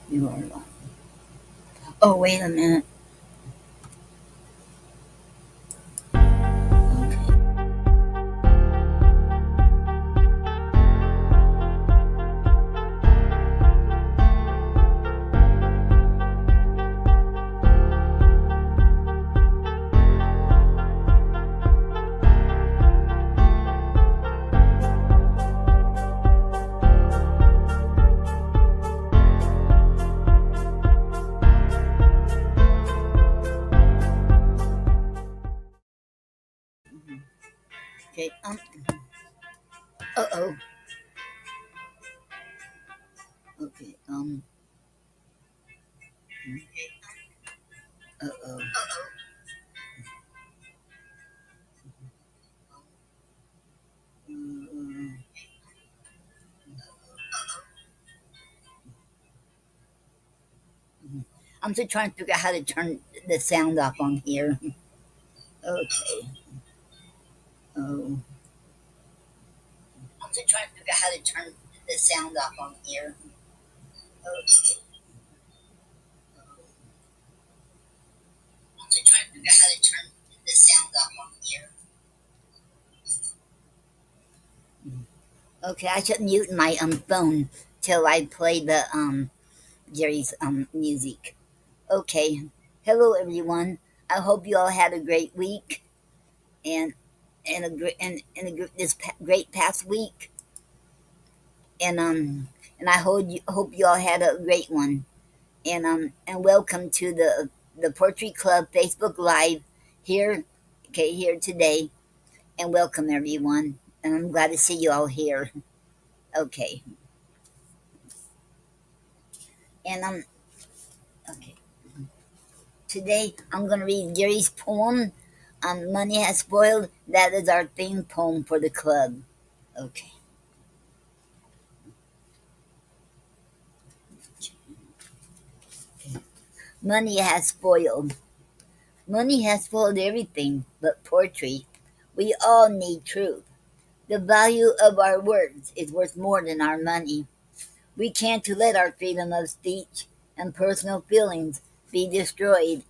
You are. Oh, wait a minute. Okay. Okay. Uh-oh. Okay. Uh-oh. Uh, I'm still trying to figure out how to turn the sound off on here. Okay. Oh. I'm still trying to figure out how to turn the sound off on here. Okay. I'm still trying to figure out how to turn the sound off on here. Okay, I should mute my phone till I play the Jerry's music. Okay. Hello everyone. I hope you all had a great week and a great great past week. And I hope you all had a great one. And welcome to the Poetry Club Facebook Live here, okay, here today. And welcome everyone. And I'm glad to see you all here. Okay. And okay. Today I'm gonna read Gary's poem. Money has spoiled. That is our theme poem for the club. Okay. Money has spoiled. Money has spoiled everything but poetry. We all need truth. The value of our words is worth more than our money. We can't let our freedom of speech and personal feelings be destroyed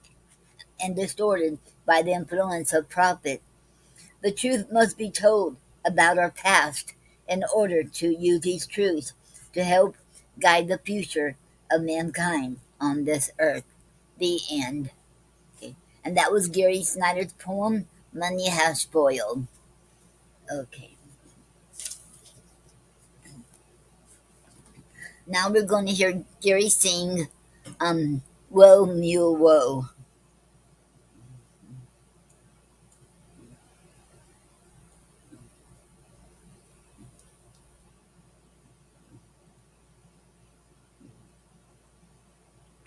and distorted by the influence of profit. The truth must be told about our past in order to use these truths to help guide the future of mankind on this earth. The end. Okay. And that was Gary Snyder's poem, Money Has Spoiled. Okay. Now we're going to hear Gary sing Woe Mule Woe.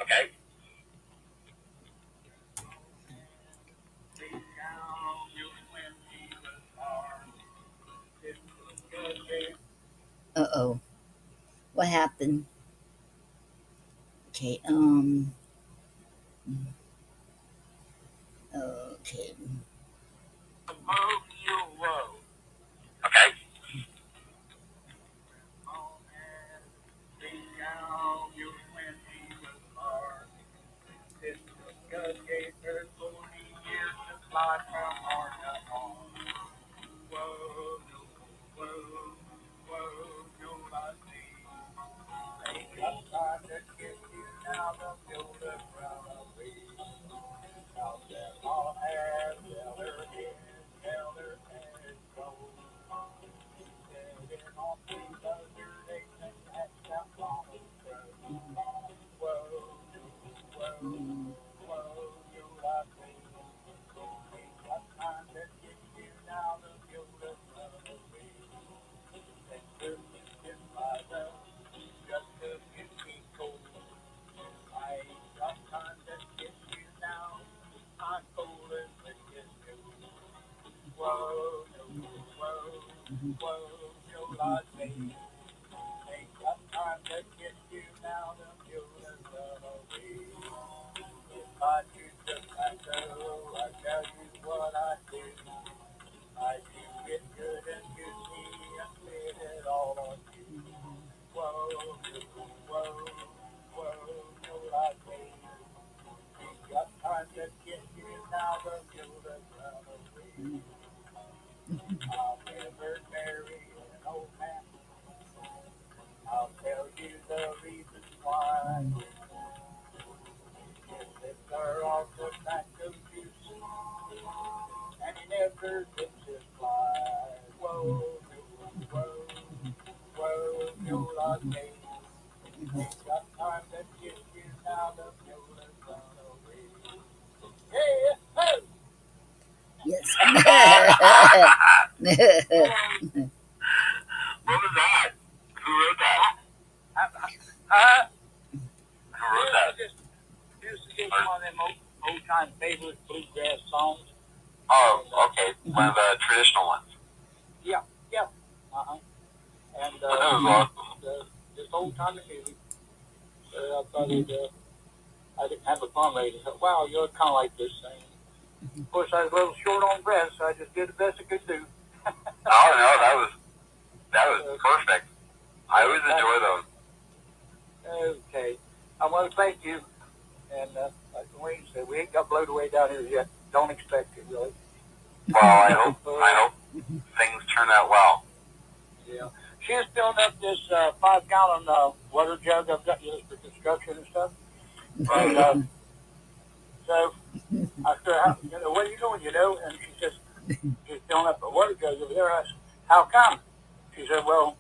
Okay. Uh oh. What happened? Okay. Okay. Okay. now the children run away. I'll never marry an old man. I'll tell you the reason why. His lips are all tobacco juice, and he never gets his fly. Whoa, whoa, whoa, Yola Gay. Ain't got time to kiss you now, the children run away. Yeah, hey! Yes. What was that? Who wrote that? Huh? Who wrote that? Used to get one of them old time favorite bluegrass songs. Oh, okay. One of the traditional ones. Yeah, yeah. Uh-huh. And that was awesome. Just old time music. I thought I didn't have a fun rate. I thought, wow, you're kind of like this thing. Of course, I was a little short on breath, so I just did the best I could do. Oh no, that was perfect. I always enjoy those. Okay, I want to thank you, and like Noreen said, we ain't got blown away down here yet. Don't expect it, really. Well, I hope things turn out well. Yeah, she's filling up this 5 gallon water jug I've got used for construction and stuff. And so I said, what are you doing? And she says, she's filling up a water jug over there. I said, how come? She said, well,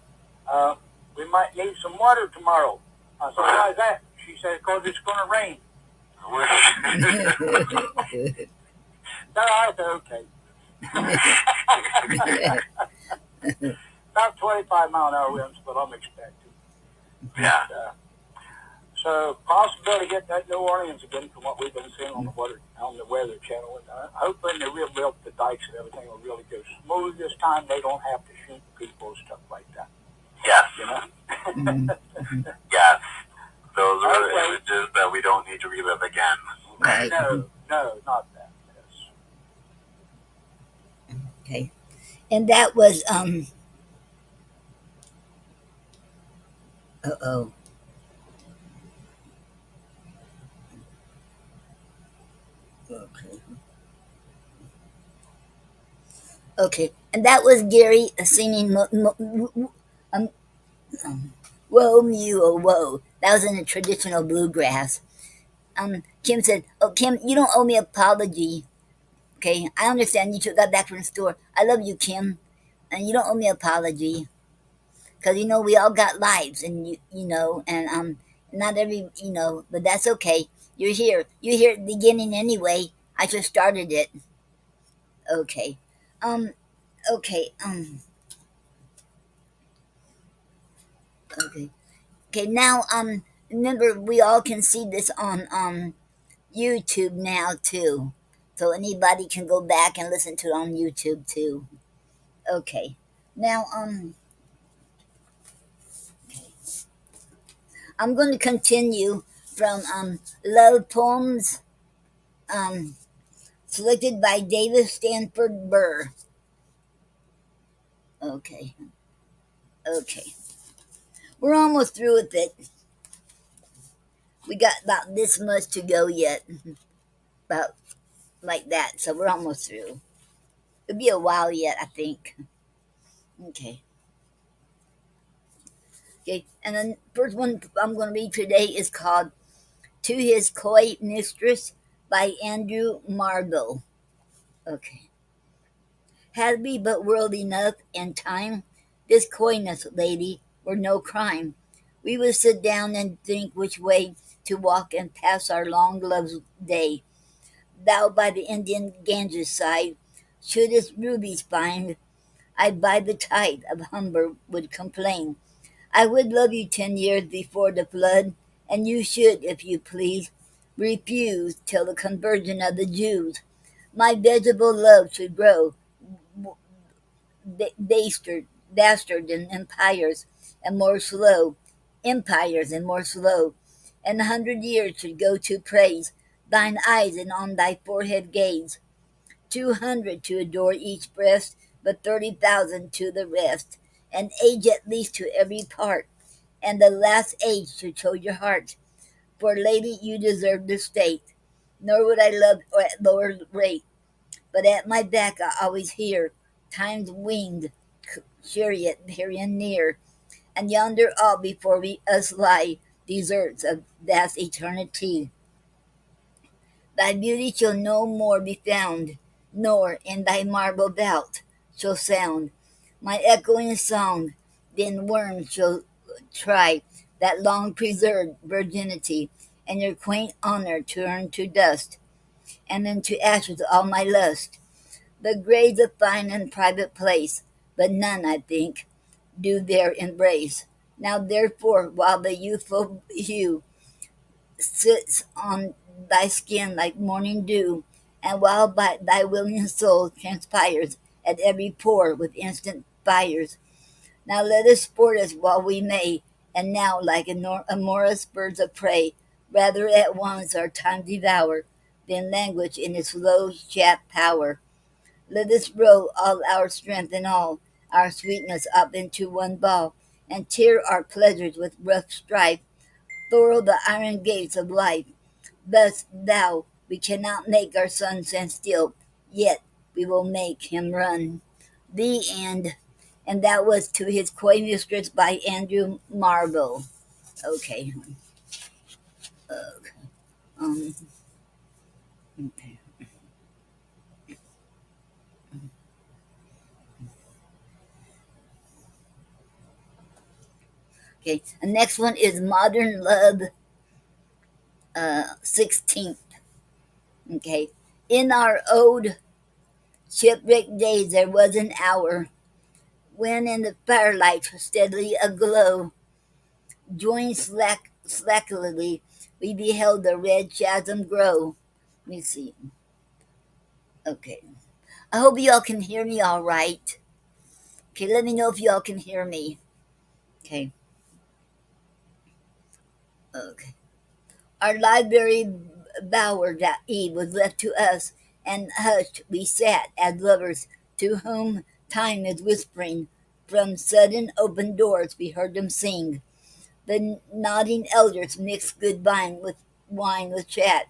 we might need some water tomorrow. I said, why is that? She said, because it's going to rain. So I said, okay. About 25-mile-an-hour winds, but I'm expecting. Yeah. So possibility to get that New Orleans again from what we've been seeing on the Weather Channel. And hoping they will build the dikes and everything will really go smooth this time. They don't have to shoot people and stuff like that. Yes. Yes. Those are images that we don't need to relive again. Right. No, not that. Yes. Okay. And that was oh. Okay. Okay. And that was Gary singing um, Whoa Mew Whoa. That was in the traditional bluegrass. Kim said, "Oh, Kim, you don't owe me an apology. Okay, I understand you just got back from the store. I love you, Kim, and you don't owe me an apology because we all got lives, and and not every but that's okay. You're here. You're here at the beginning anyway. I just started it. Okay, um, okay, okay, okay. Now, remember we all can see this on YouTube now too. So anybody can go back and listen to it on YouTube too. Okay. Now I'm going to continue from Love Poems um selected by David Stanford Burr. Okay. Okay. We're almost through with it. We got about this much to go yet. About like that. So we're almost through. It'll be a while yet, I think. Okay. Okay. And then first one I'm going to read today is called To His Coy Mistress by Andrew Margot. Okay. Had we but world enough and time, this coyness, lady, were no crime. We would sit down and think which way to walk and pass our long love's day. Thou by the Indian Ganges side, shouldest rubies find, I by the tide of Humber would complain. I would love you 10 years before the flood, and you should, if you please, refuse till the conversion of the Jews. My vegetable love should grow, dastard and empires and more slow, and 100 years should go to praise thine eyes and on thy forehead gaze. 200 to adore each breast, but 30,000 to the rest, and age at least to every part, and the last age should show your heart. For lady, you deserve the state. nor would I love or at lower rate. But at my back I always hear time's winged chariot very near, and yonder all before us lie deserts of vast eternity. Thy beauty shall no more be found, nor in thy marble belt shall sound my echoing song. Then worms shall try that long preserved virginity, and your quaint honor turn to dust, and into ashes all my lust. The graves a fine and private place, but none, I think, do there embrace. Now therefore, while the youthful hue sits on thy skin like morning dew, and while by thy willing soul transpires at every pore with instant fires. Now let us sport us while we may, and now like amorous birds of prey, rather at once our time devour, than languish in its low shaft power. Let us roll all our strength and all our sweetness up into one ball, and tear our pleasures with rough strife, thorough the iron gates of life. Thus thou, we cannot make our son stand still, yet we will make him run. The end. And that was To His Coy Mistress by Andrew Marvell. Okay. Um, okay. The next one is Modern Love 16th. Okay. In our old shipwrecked days, there was an hour when, in the firelight steadily aglow, joined slackly, we beheld the red chasm grow. Let me see. Okay. I hope y'all can hear me all right. Okay, let me know if y'all can hear me. Okay. Okay. Our library bower that eve was left to us, and hushed we sat as lovers to whom time is whispering. From sudden open doors we heard them sing. The nodding elders mixed good wine with chat.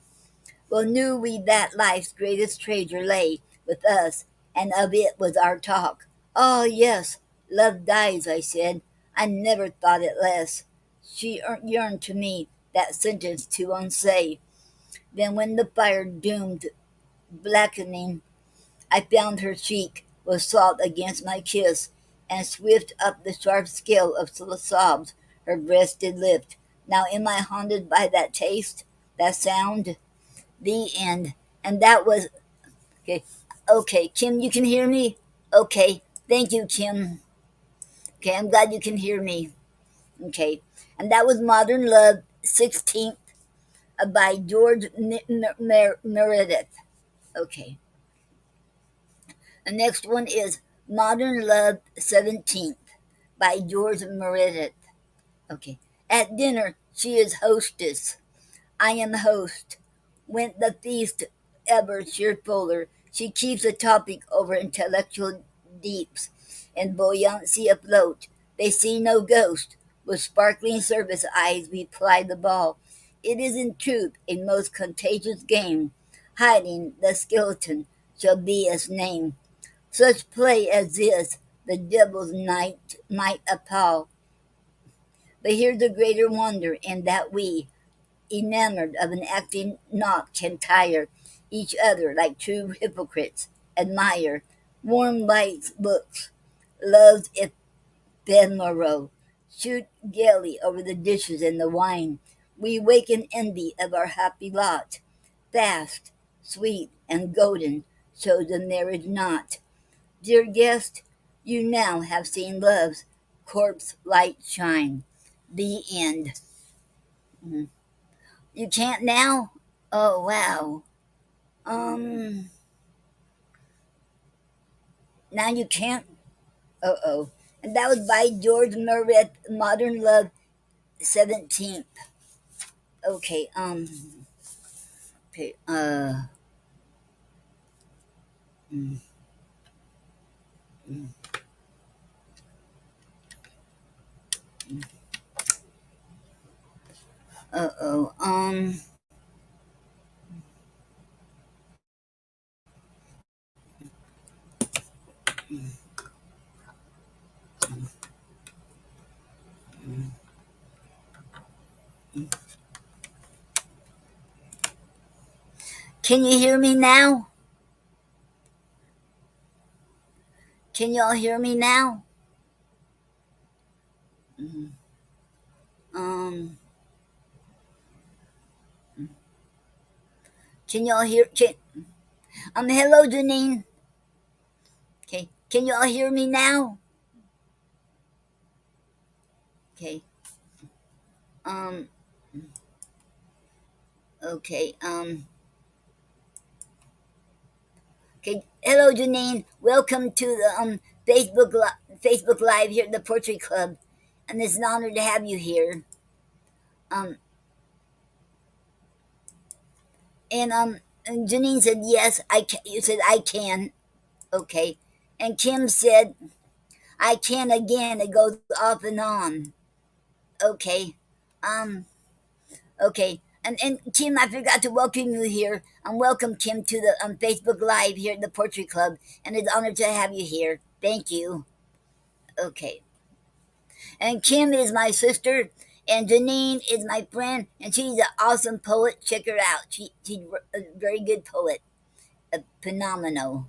Well knew we that life's greatest treasure lay with us, and of it was our talk. Ah, yes, love dies, I said. I never thought it less. She yearned to me that sentence to unsay. Then when the fire doomed blackening, I found her cheek was salt against my kiss, and swift up the sharp scale of sobs her breast did lift. Now am I haunted by that taste, that sound? The end. And that was okay. Okay, Kim, you can hear me? Okay. Thank you, Kim. Okay, I'm glad you can hear me. Okay. And that was Modern Love 16th by George Meredith. Okay. The next one is Modern Love 17th by George Meredith. Okay. At dinner, she is hostess. I am host. Went the feast ever cheerfuller, she keeps a topic over intellectual deeps, and buoyancy afloat. They see no ghost. With sparkling service eyes we ply the ball. It is in truth a most contagious game. Hiding the skeleton shall be its name. Such play as this the devil's night might appall. But here's the greater wonder in that we, enamored of an acting not can tire each other like true hypocrites, admire warm light looks, love's ephemeral, shoot gaily over the dishes and the wine. We waken envy of our happy lot, fast, sweet, and golden shows the marriage knot. Dear guest, you now have seen love's corpse light shine. The end. Mhm. You can't now? Oh wow. Um Now you can't. Oh. And that was by George Meredith, Modern Love 17th. Okay, okay, mm, oh. Can you hear me now? Can y'all hear me now? Mhm. Um, can y'all hear? Hello, Janine. Okay, can y'all hear me now? Okay. Um, okay. Okay. Hello, Janine. Welcome to the Facebook Live here at the Poetry Club, and it's an honor to have you here. Um, and Janine said yes. You said I can. Okay. And Kim said I can again. It goes off and on. Okay. Um. Okay. And Kim, I forgot to welcome you here. Welcome Kim to the Facebook Live here at the Poetry Club, and it's an honor to have you here. Thank you. Okay. And Kim is my sister, and Janine is my friend, and she's an awesome poet. Check her out. She's a very good poet, phenomenal.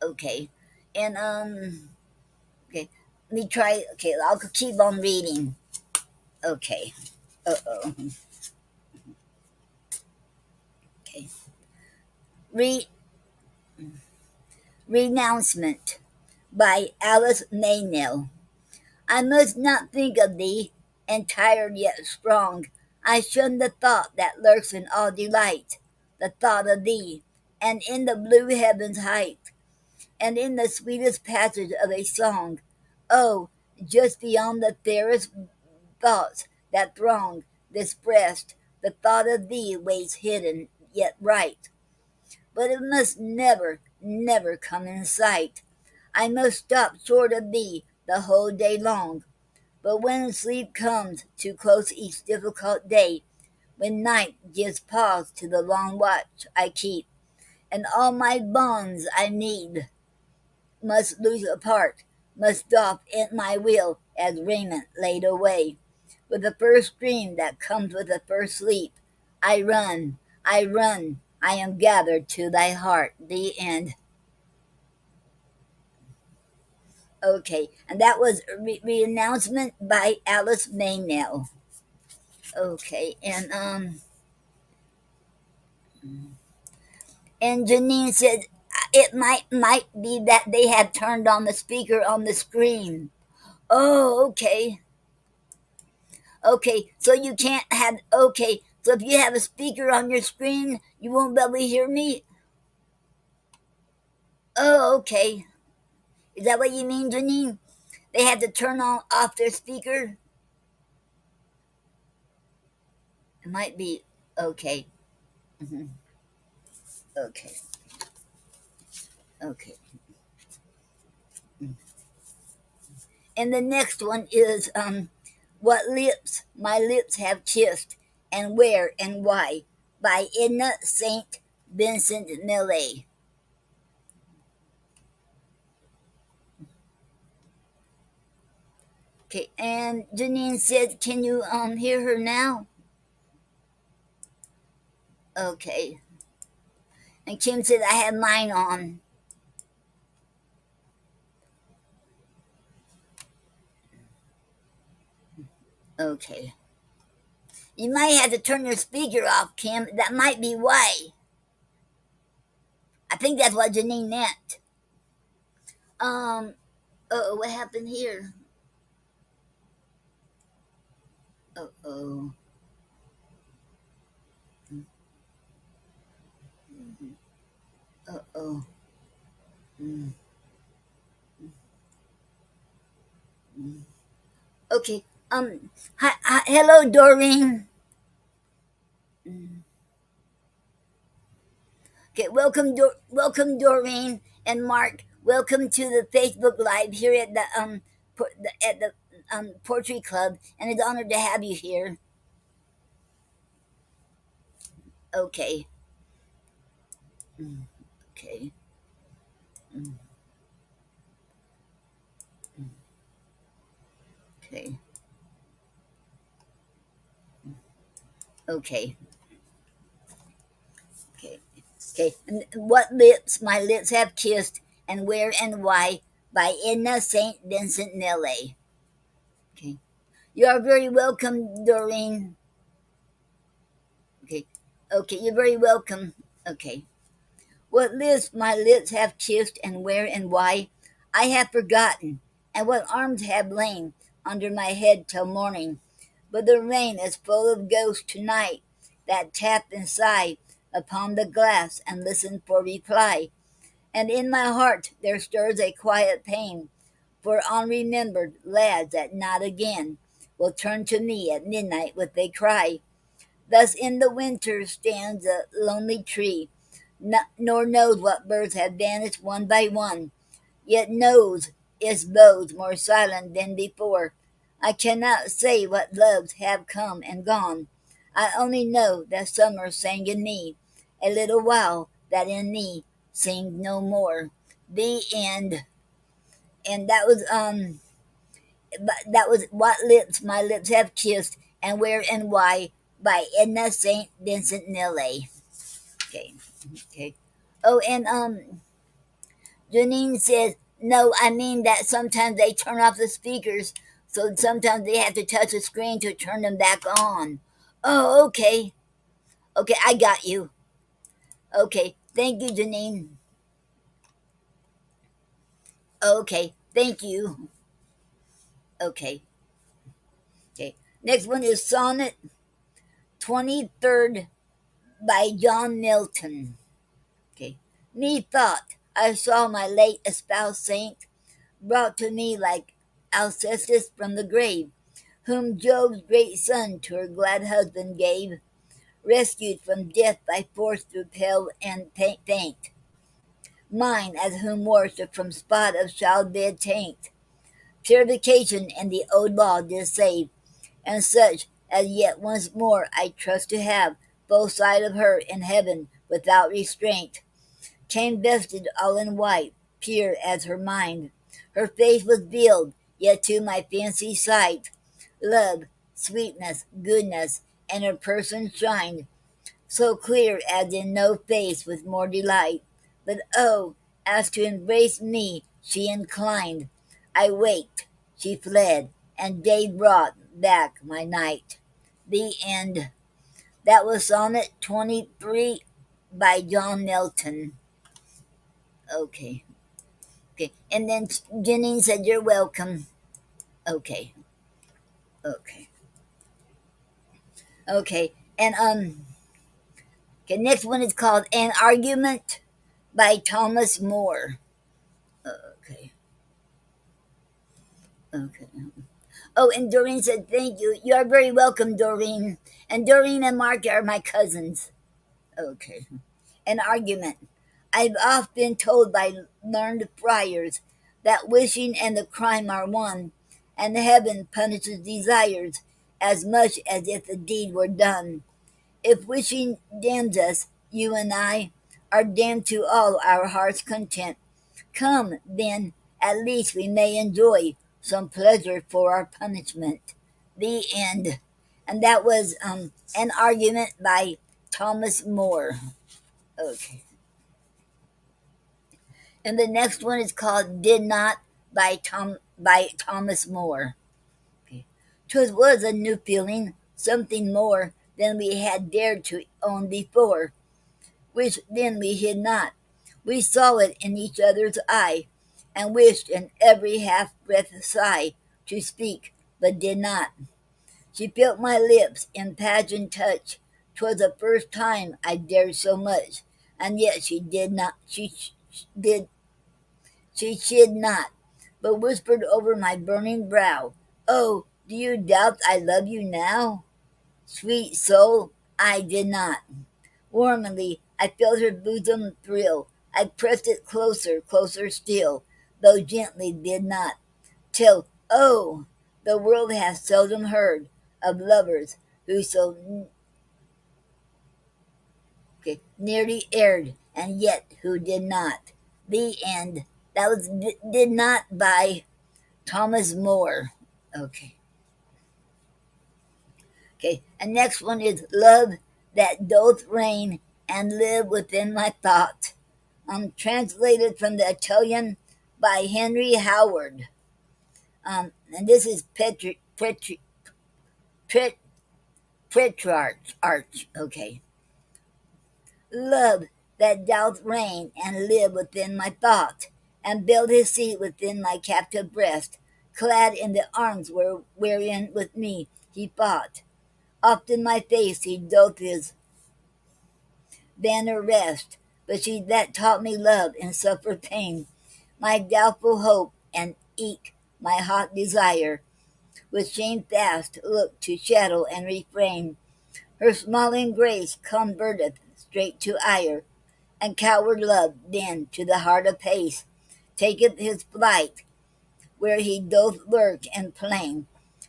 Okay, and okay, let me try. Okay, I'll keep on reading. Okay. Uh-oh. Okay. Re Renouncement by Alice Maynell. I must not think of thee, and tired yet strong. I shun the thought that lurks in all delight, the thought of thee, and in the blue heaven's height, and in the sweetest passage of a song. Oh, just beyond the fairest thoughts that throng this breast, the thought of thee waits hidden yet bright. But it must never, never come in sight. I must stop short of thee the whole day long. But when sleep comes to close each difficult day, when night gives pause to the long watch I keep, and all my bonds I need must loose apart, must doff in my will as raiment laid away. With the first dream that comes with the first sleep, I run, I am gathered to thy heart. The end. Okay, and that was Renouncement by Alice Maynell. Okay, and Janine said it might be that they had turned on the speaker on the screen. Oh, okay. Okay, so you can't have. Okay, so if you have a speaker on your screen, you won't be able to hear me. Oh, okay. Is that what you mean, Janine? They had to turn on off their speaker. It might be okay. Mhm. Okay, okay. And the next one is "What Lips My Lips Have Kissed, and Where and Why" by Edna Saint Vincent Millay. Okay, and Janine said, "Can you hear her now?" Okay, and Kim said, "I have mine on." Okay, you might have to turn your speaker off, Kim. That might be why. I think that's what Janine meant. Um, oh, what happened here? Uh oh. Uh oh. Mm, mm. Okay. Hello, Doreen. Mm. Okay, welcome, Doreen and Mark. Welcome to the Facebook Live here at the Poetry Club, and it's an honor to have you here. Okay. Mm, okay. Mm, okay. Okay. Okay. Okay. What lips my lips have kissed, and where and why, by Edna St. Vincent Millay. Okay. You are very welcome, Doreen. Okay. Okay, you're very welcome. Okay. What lips my lips have kissed, and where and why, I have forgotten, and what arms have lain under my head till morning. But the rain is full of ghosts tonight that tap and sigh upon the glass and listen for reply. And in my heart there stirs a quiet pain, for unremembered lads that not again will turn to me at midnight with a cry. Thus in the winter stands a lonely tree, nor knows what birds have vanished one by one, yet knows its boughs more silent than before. I cannot say what loves have come and gone. I only know that summer sang in me a little while, that in me sing no more. The end. And that was What Lips My Lips Have Kissed, and Where and Why, by Edna St. Vincent Millay. Okay. Okay. Oh, and Janine says, no, I mean that sometimes they turn off the speakers, so sometimes they have to touch the screen to turn them back on. Oh, okay. Okay, I got you. Okay, thank you, Janine. Okay, thank you. Okay, okay. Next one is Sonnet 23rd by John Milton. Okay. Methought I saw my late espoused saint brought to me like Alcestis from the grave, whom Job's great son to her glad husband gave, rescued from death by force through pale and faint, mine as whom worship from spot of childbed taint, purification and the old law did save, and such as yet once more I trust to have both sight of her in heaven without restraint, came vested all in white, pure as her mind. Her face was veiled, yet to my fancy sight, love, sweetness, goodness, and her person shined, so clear as in no face with more delight. But oh, as to embrace me she inclined, I waked, she fled, and day brought back my night. The end. That was Sonnet 23 by John Milton. Okay. Okay. And then Janine said, you're welcome. Okay. Okay. Okay. And okay, next one is called An Argument by Thomas More. Okay. Okay. Oh, and Doreen said, thank you. You are very welcome, Doreen. And Doreen and Mark are my cousins. Okay. An argument. I've oft been told by learned friars that wishing and the crime are one, and heaven punishes desires as much as if the deed were done. If wishing damns us, you and I are damned to all our heart's content. Come, then, at least we may enjoy some pleasure for our punishment. The end. And that was An Argument by Thomas More. Okay. And the next one is called Did Not by Thomas More. Okay. 'Twas was a new feeling, something more than we had dared to own before, which then we hid not. We saw it in each other's eye, and wished in every half breath sigh to speak, but did not. She felt my lips in pageant touch. 'Twas the first time I dared so much, and yet she did not. Did she chid not, but whispered over my burning brow, oh, do you doubt I love you now? Sweet soul, I did not. Warmly I felt her bosom thrill. I pressed it closer, closer still, though gently did not, till, oh, the world hath seldom heard of lovers who so nearly erred, and yet who did not. The end. That was Did Not by Thomas More. Okay. Okay, and next one is love that doth reign and live within my thought. Translated from the Italian by Henry Howard. And this is Pet, Petrarch. Arch. Okay, love that doth reign and live within my thought, and build his seat within my captive breast, clad in the arms wherein with me he fought. Oft in my face he doth his banner rest, but she that taught me love and suffer pain, my doubtful hope and eke my hot desire, with shamefast look to shadow and refrain, her smiling grace converteth straight to ire, and coward love then to the heart apace taketh his flight, where he doth lurk and plain,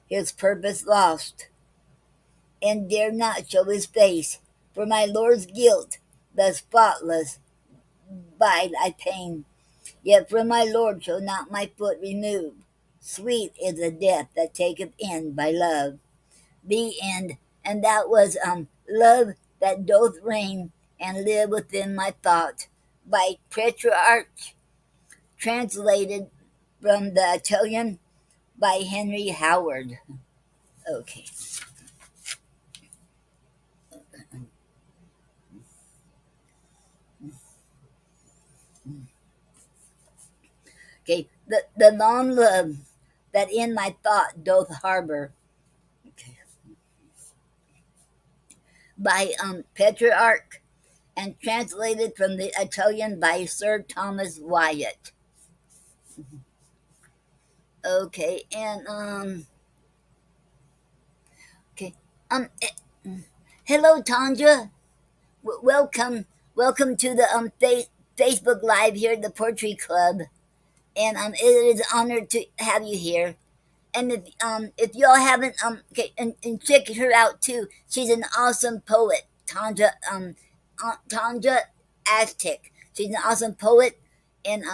his purpose lost, and dare not show his face. For my Lord's guilt, thus spotless, bide I pain. Yet from my Lord shall not my foot remove. Sweet is the death that taketh end by love. The end. And that was Love That Doth Reign and Live Within My Thought by Petrarch, translated from the Italian by Henry Howard. Okay. Okay. The long love that in my thought doth harbor. Okay. By Petrarch and translated from the Italian by Sir Thomas Wyatt. Okay, and okay, hello, Tanja. Welcome to the Facebook Live here at the Poetry Club, and it is an honor to have you here. And if y'all haven't okay, and check her out too. She's an awesome poet, Tanja Aztec. She's an awesome poet, and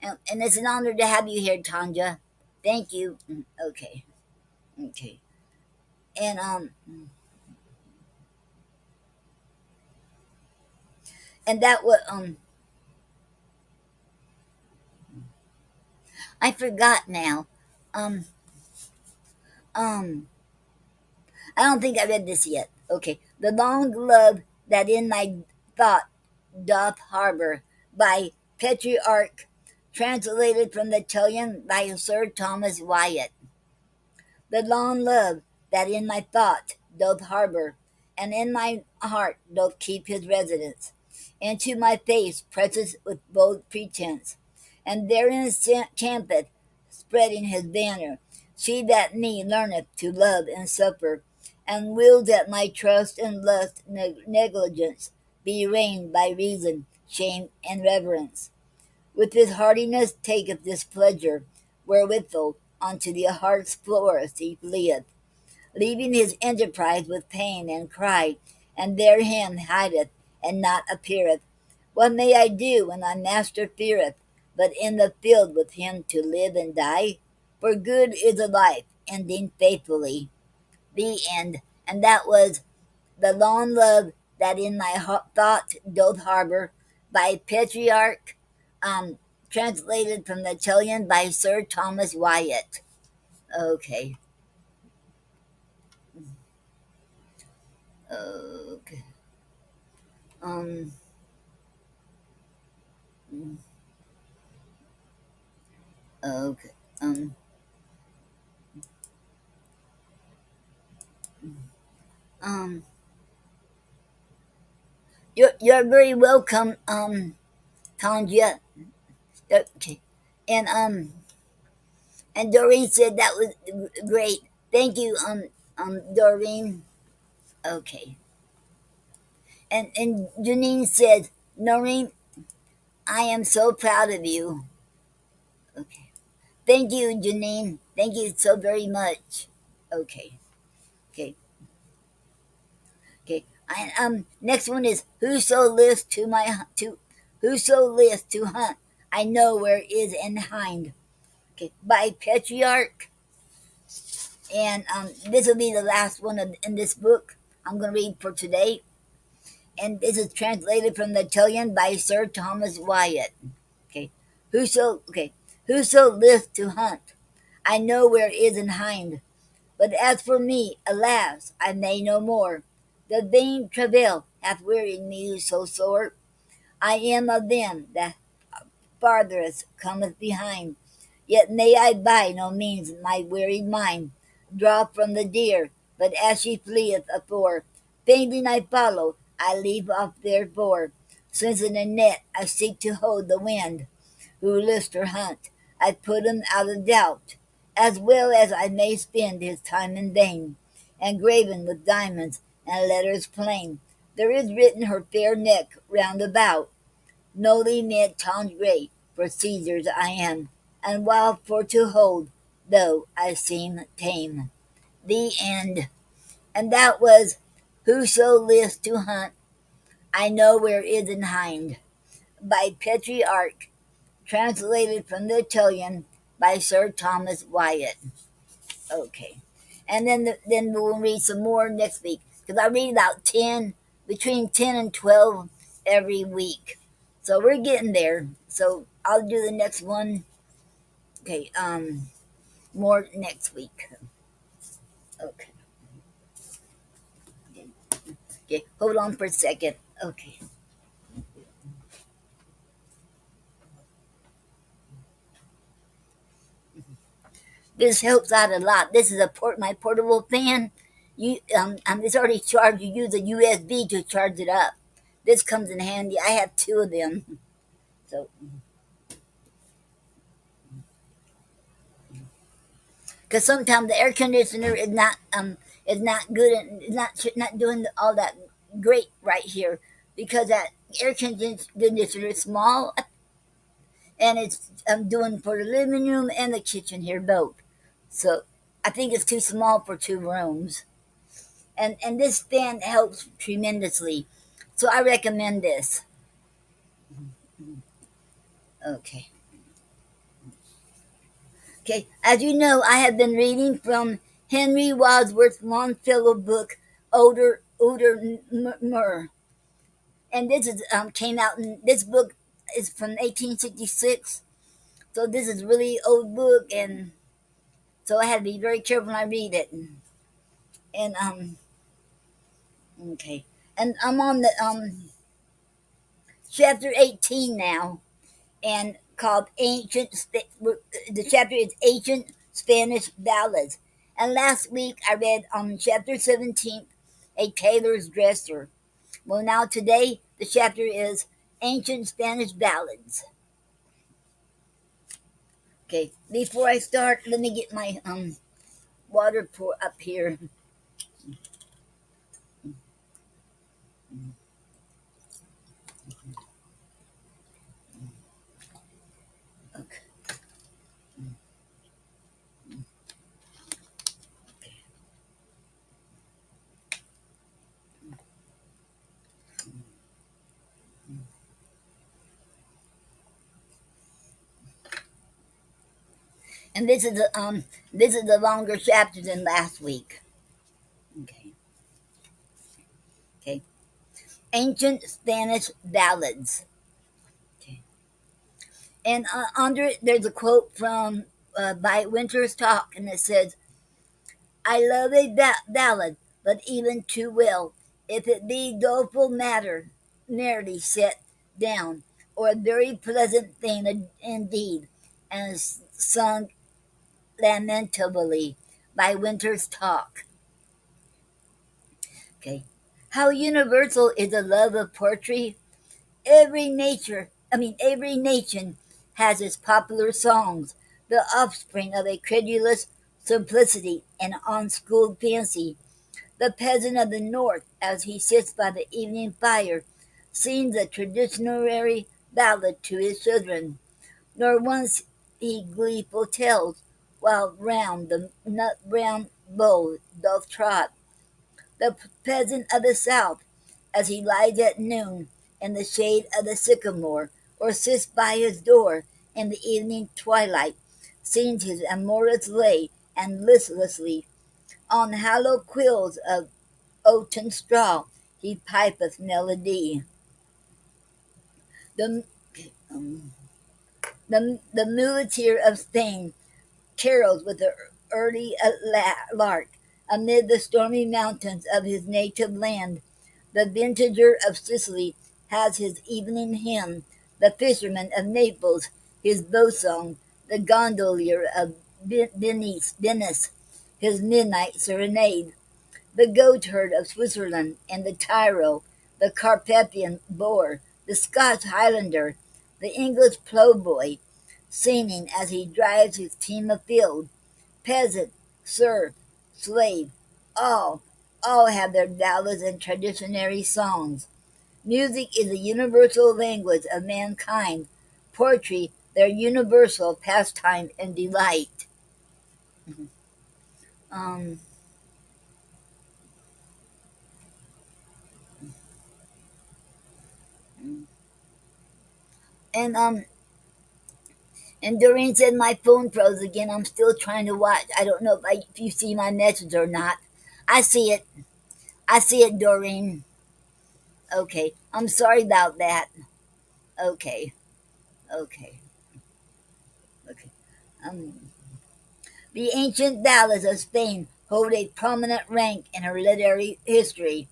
and it's an honor to have you here, Tanja. Thank you. Okay, okay, and and that was I forgot now. Um um I don't think I read this yet. Okay, the long love that in my thought doth harbor by Petrarch, translated from the Italian by Sir Thomas Wyatt. The long love that in my thought doth harbor, and in my heart doth keep his residence, into my face presses with bold pretense, and therein campeth, spreading his banner, she that me learneth to love and suffer, and will that my trust and lust negligence be reigned by reason, shame, and reverence. With his heartiness taketh this pleasure, wherewithal unto the heart's forest he fleeth, leaving his enterprise with pain and cry, and there him hideth, and not appeareth. What may I do when my master feareth, but in the field with him to live and die? For good is a life, ending faithfully. The end. And that was The Lone Love That in My Thought Doth Harbor by Petrarch, um, translated from the Italian by Sir Thomas Wyatt. Okay. Okay. Um, okay. Um, um, you're very welcome, Tanja. Okay. And, and Doreen said that was great. Thank you, Doreen. Okay. And Janine said, Noreen, I am so proud of you. Okay. Thank you, Janine. Thank you so very much. Okay. Okay. Okay. Next one is whoso lives to hunt. I know where is and hind. Okay. By Petrarch. And this will be the last one in this book I'm going to read for today. And this is translated from the Italian by Sir Thomas Wyatt. Okay, okay, whoso lives to hunt, I know where is an hind. But as for me, alas, I may no more. The vain travail hath wearied me so sore. I am of them that farthest cometh behind. Yet may I by no means my wearied mind draw from the deer, but as she fleeth afore, fainting I follow, I leave off therefore. Since in a net I seek to hold the wind, who list her hunt, I put him out of doubt, as well as I may spend his time in vain. And graven with diamonds and letters plain, there is written her fair neck round about. Noli me tangere, for Caesar's I am, and wild for to hold, though I seem tame. The end. And that was Whoso lives to hunt, I know where is an hind, by Petrarch, translated from the Italian by Sir Thomas Wyatt. Okay. And then we'll read some more next week, because I read about 10, between 10 and 12 every week. So we're getting there. So I'll do the next one. Okay, more next week. Okay. Okay, hold on for a second. Okay. This helps out a lot. This is my portable fan. It's already charged. You use a USB to charge it up. This comes in handy. I have two of them. So, because sometimes the air conditioner is not good and is not doing all that great right here, because that air conditioner is small, and it's doing for the living room and the kitchen here both. So I think it's too small for two rooms, and this fan helps tremendously. So I recommend this. Okay. Okay. As you know, I have been reading from Henry Wadsworth Longfellow book, Oder Mur. And this is came out in this book is from 1866. So this is really old book, and so I had to be very careful when I read it. And okay, and I'm on the chapter 18 now, and called the chapter is Ancient Spanish Ballads. And last week I read on chapter 17, A Tailor's Dresser. Well, now today the chapter is Ancient Spanish Ballads. Okay, before I start, let me get my water pour up here. Okay. And this is a longer chapter than last week. Okay. Okay. Ancient Spanish Ballads. Okay. And under it, there's a quote from by Winter's Talk, and it says, "I love a ballad, but even too well, if it be doleful matter, merely set down, or a very pleasant thing indeed, and sung lamentably by Winter's Talk." Okay. How universal is the love of poetry? Every nation has its popular songs, the offspring of a credulous simplicity and unschooled fancy. The peasant of the North, as he sits by the evening fire, sings a traditionary ballad to his children, nor once he gleeful tells, while round the nut brown bowl doth trot. The peasant of the South, as he lies at noon in the shade of the sycamore, or sits by his door in the evening twilight, sings his amorous lay, and listlessly On hollow quills of oaten straw he pipeth melody. The, um, the muleteer of Spain carols with the early lark amid the stormy mountains of his native land. The vintager of Sicily has his evening hymn, the fisherman of Naples his bow song, the gondolier of Venice his midnight serenade, the goatherd of Switzerland and the Tyrol, the Carpathian boor, the Scotch Highlander, the English ploughboy, singing as he drives his team afield. Peasant, serf, slave, all, all have their ballads and traditionary songs. Music is the universal language of mankind, poetry their universal pastime and delight. Um, and Doreen said my phone froze again. I'm still trying to watch. I don't know if you see my message or not. I see it. I see it, Doreen. Okay. I'm sorry about that. Okay. Okay. Okay. Um, the ancient ballads of Spain hold a prominent rank in her literary history.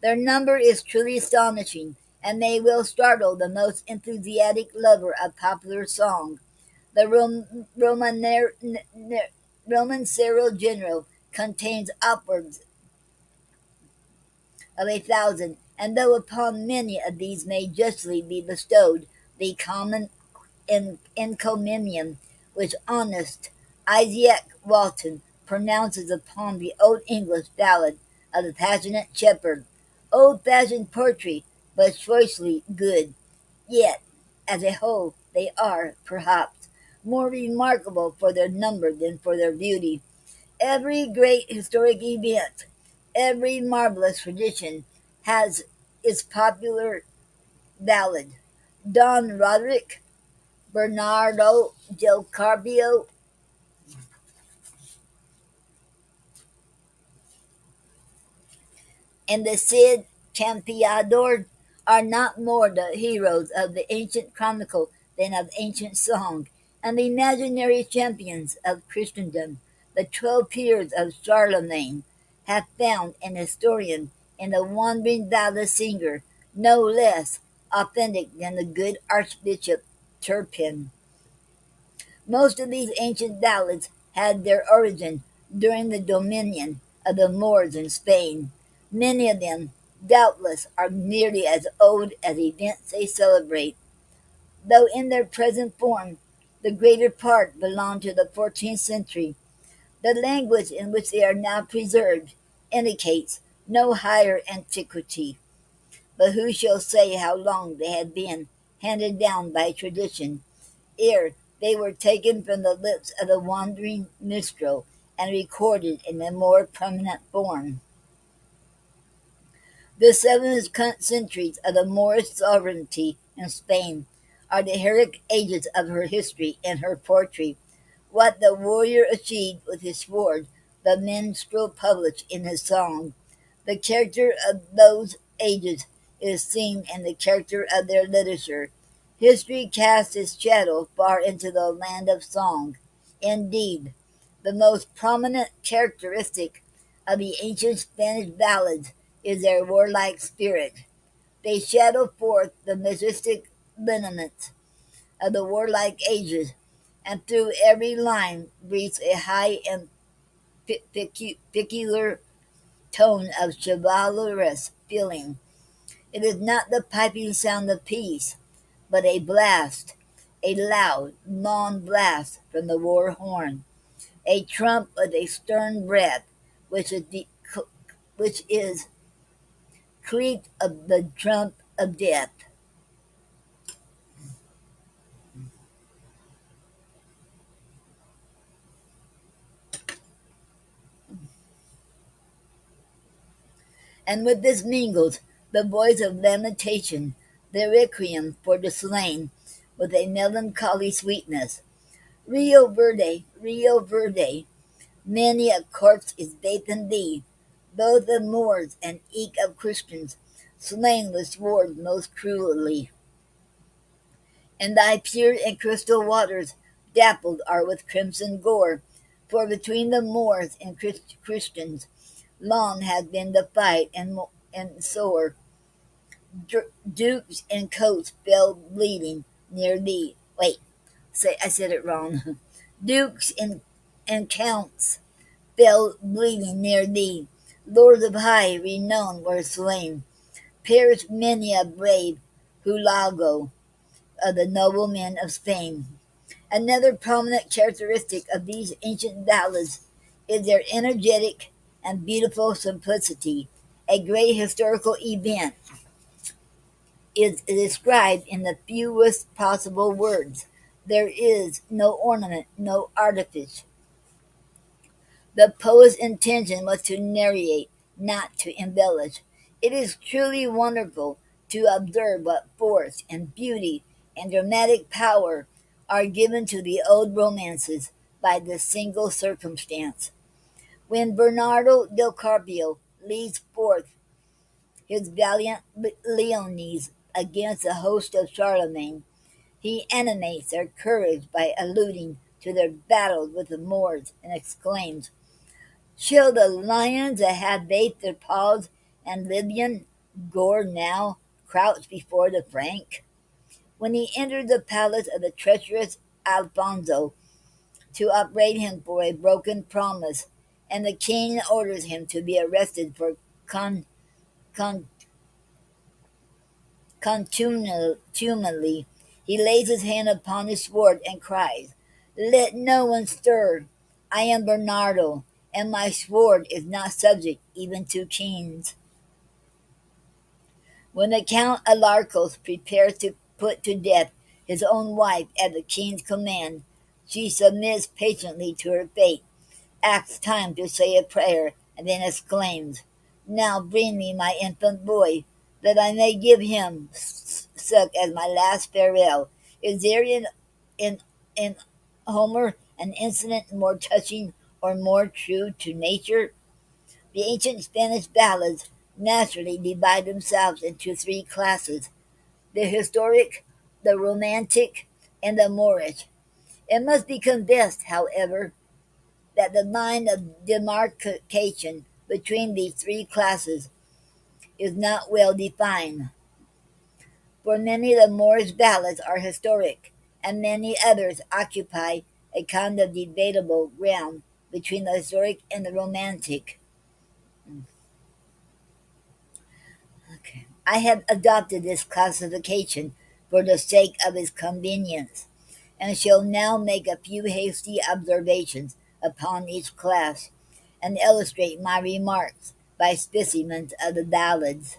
Their number is truly astonishing, and they will startle the most enthusiastic lover of popular song. The Romancero General contains upwards of 1,000, and though upon many of these may justly be bestowed the common encomium which honest Isaac Walton pronounces upon the Old English ballad of the passionate shepherd, old-fashioned poetry, but choicely good. Yet, as a whole, they are, perhaps, more remarkable for their number than for their beauty. Every great historic event, every marvelous tradition has its popular ballad. Don Roderick, Bernardo del Carpio, and the Cid Campeador are not more the heroes of the ancient chronicle than of ancient song, and the imaginary champions of Christendom, the 12 peers of Charlemagne, have found an historian in the wandering ballad singer no less authentic than the good Archbishop Turpin. Most of these ancient ballads had their origin during the dominion of the Moors in Spain. Many of them, doubtless, are nearly as old as events they celebrate, though in their present form the greater part belong to the 14th century. The language in which they are now preserved indicates no higher antiquity, but who shall say how long they had been handed down by tradition ere they were taken from the lips of the wandering minstrel and recorded in a more permanent form. The 7th centuries of the Moorish sovereignty in Spain are the heroic ages of her history and her poetry. What the warrior achieved with his sword, the minstrel published in his song. The character of those ages is seen in the character of their literature. History casts its shadow far into the land of song. Indeed, the most prominent characteristic of the ancient Spanish ballads is their warlike spirit. They shadow forth the majestic lineaments of the warlike ages, and through every line breathes a high and peculiar tone of chivalrous feeling. It is not the piping sound of peace, but a blast, a loud, long blast from the war horn, a trump with a stern breath, which is cleat of the trump of death. And with this mingles the voice of lamentation, the requiem for the slain, with a melancholy sweetness. Rio Verde, Rio Verde, Many a corpse is bathed in thee, both of Moors and eke of Christians, slain with swords most cruelly. And thy pure and crystal waters dappled are with crimson gore, for between the Moors and Christians long has been the fight and sore. Dukes and coats fell bleeding near thee. Wait, say I said it wrong. Dukes and counts fell bleeding near thee. Lords of high renown were slain. Perished many a brave Hulago of the noblemen of Spain. Another prominent characteristic of these ancient ballads is their energetic and beautiful simplicity. A great historical event is described in the fewest possible words. There is no ornament, no artifice. The poet's intention was to narrate, not to embellish. It is truly wonderful to observe what force and beauty and dramatic power are given to the old romances by this single circumstance. When Bernardo del Carpio leads forth his valiant Leonese against the host of Charlemagne, he animates their courage by alluding to their battles with the Moors and exclaims, "Shall the lions that have bathed their paws and Libyan gore now crouch before the Frank?" When he enters the palace of the treacherous Alfonso to upbraid him for a broken promise, and the king orders him to be arrested for con, con, contumely, he lays his hand upon his sword and cries, "Let no one stir! I am Bernardo, and my sword is not subject even to kings." When the Count Alarcos prepares to put to death his own wife at the king's command, she submits patiently to her fate, asks time to say a prayer, and then exclaims, "Now bring me my infant boy, that I may give him suck as my last farewell." Is there in Homer an incident more touching or more true to nature? The ancient Spanish ballads naturally divide themselves into three classes: the historic, the romantic, and the Moorish. It must be confessed, however, that the line of demarcation between these three classes is not well defined. For many the Moorish ballads are historic, and many others occupy a kind of debatable ground between the historic and the romantic. Okay. I have adopted this classification for the sake of its convenience, and shall now make a few hasty observations upon each class, and illustrate my remarks by specimens of the ballads.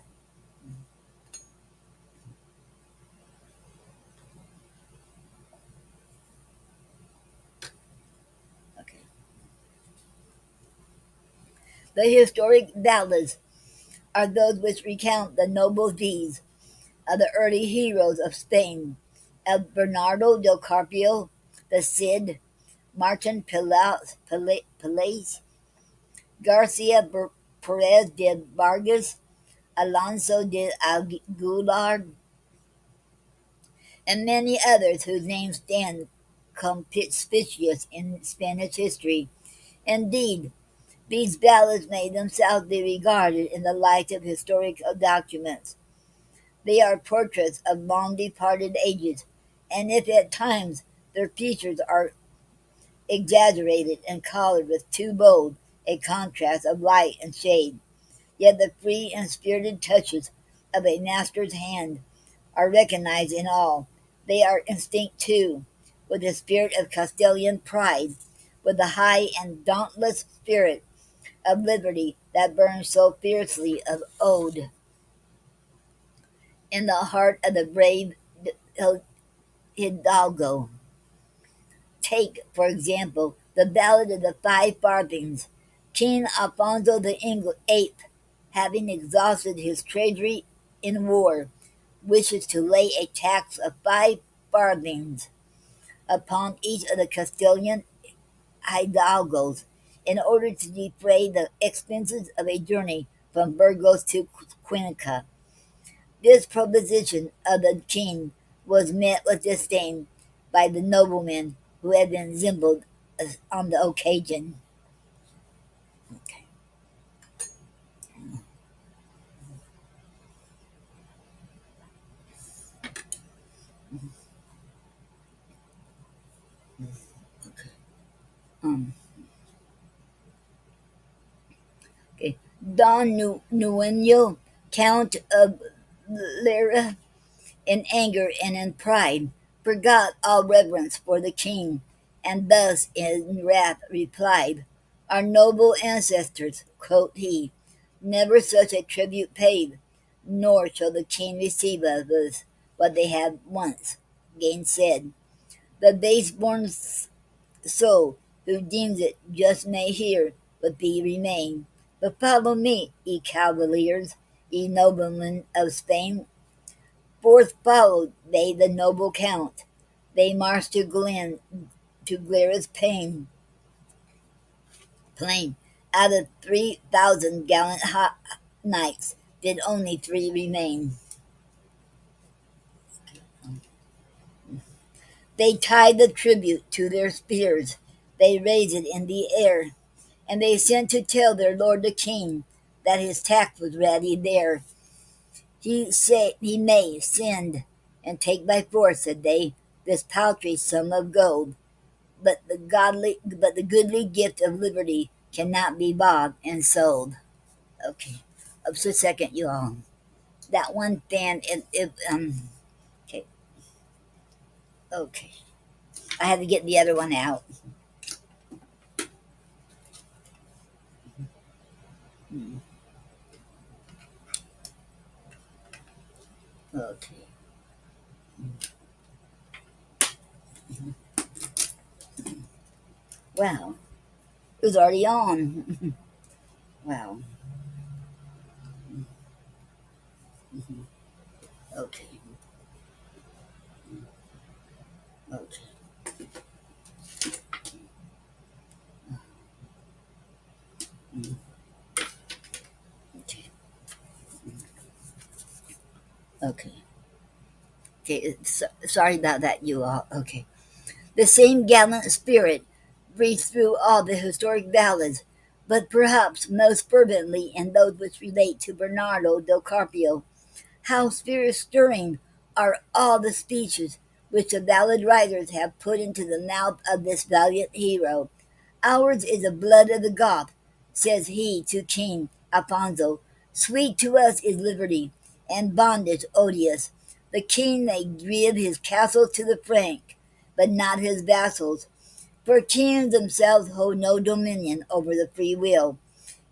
Okay. The historic ballads are those which recount the noble deeds of the early heroes of Spain, of Bernardo del Carpio, the Cid, Martin Pelaez, Garcia Perez de Vargas, Alonso de Aguilar, and many others whose names stand conspicuous in Spanish history. Indeed, these ballads may themselves be regarded in the light of historical documents. They are portraits of long departed ages, and if at times their features are exaggerated and colored with too bold a contrast of light and shade, yet the free and spirited touches of a master's hand are recognized in all. They are instinct too, with the spirit of Castilian pride, with the high and dauntless spirit of liberty that burned so fiercely of old in the heart of the brave Hidalgo. Take, for example, the Ballad of the Five Farthings. King Alfonso the Eighth, having exhausted his treasury in war, wishes to lay a tax of 5 farthings upon each of the Castilian hidalgos in order to defray the expenses of a journey from Burgos to Cuenca. This proposition of the king was met with disdain by the noblemen who had been assembled on the occasion. Okay. Um, okay. Don Nueno, Count of Lara, in anger and in pride, forgot all reverence for the king, and thus in wrath replied, "Our noble ancestors," quoth he, "never such a tribute paid, nor shall the king receive of us what they have once gainsaid. The base-born soul who deems it just may here but be remain. But follow me, ye cavaliers, ye noblemen of Spain." Forth followed they the noble count. They marched to Glara's plain. Out of 3,000 gallant knights did only three remain. They tied the tribute to their spears. They raised it in the air, and they sent to tell their lord the king that his tax was ready there. He may send and take by force, said they, this paltry sum of gold. But the goodly gift of liberty cannot be bought and sold. Okay, up to a second, you all. That one thing, okay, okay. I had to get the other one out. Hmm, okay, wow, it was already on. Wow, okay, okay, okay, okay. Okay, sorry about that, you all. Okay. The same gallant spirit breathes through all the historic ballads, but perhaps most fervently in those which relate to Bernardo del Carpio. How spirit stirring are all the speeches which the ballad writers have put into the mouth of this valiant hero. "Ours is the blood of the Goth," says he to King Alfonso. "Sweet to us is liberty, and bondage odious. The king may give his castle to the Frank, but not his vassals, for kings themselves hold no dominion over the free will.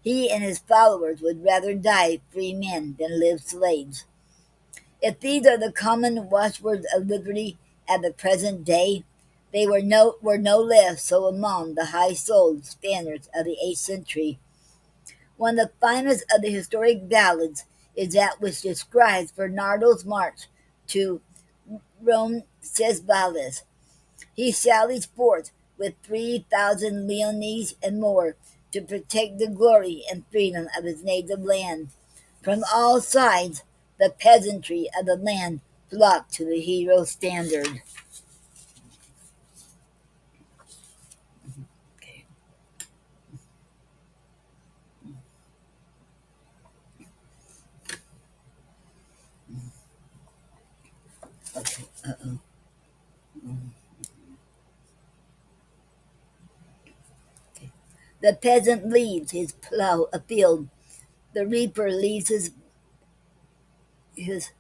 He and his followers would rather die free men than live slaves." If these are the common watchwords of liberty at the present day, they were no less so among the high-souled Spaniards of the 8th century. One of the finest of the historic ballads is that which describes Bernardo's march to Roncesvalles. He sallies forth with 3,000 Leonese and more to protect the glory and freedom of his native land. From all sides, the peasantry of the land flocked to the hero's standard. Okay, okay, uh-oh. Okay. The peasant leaves his plough afield. The reaper leaves his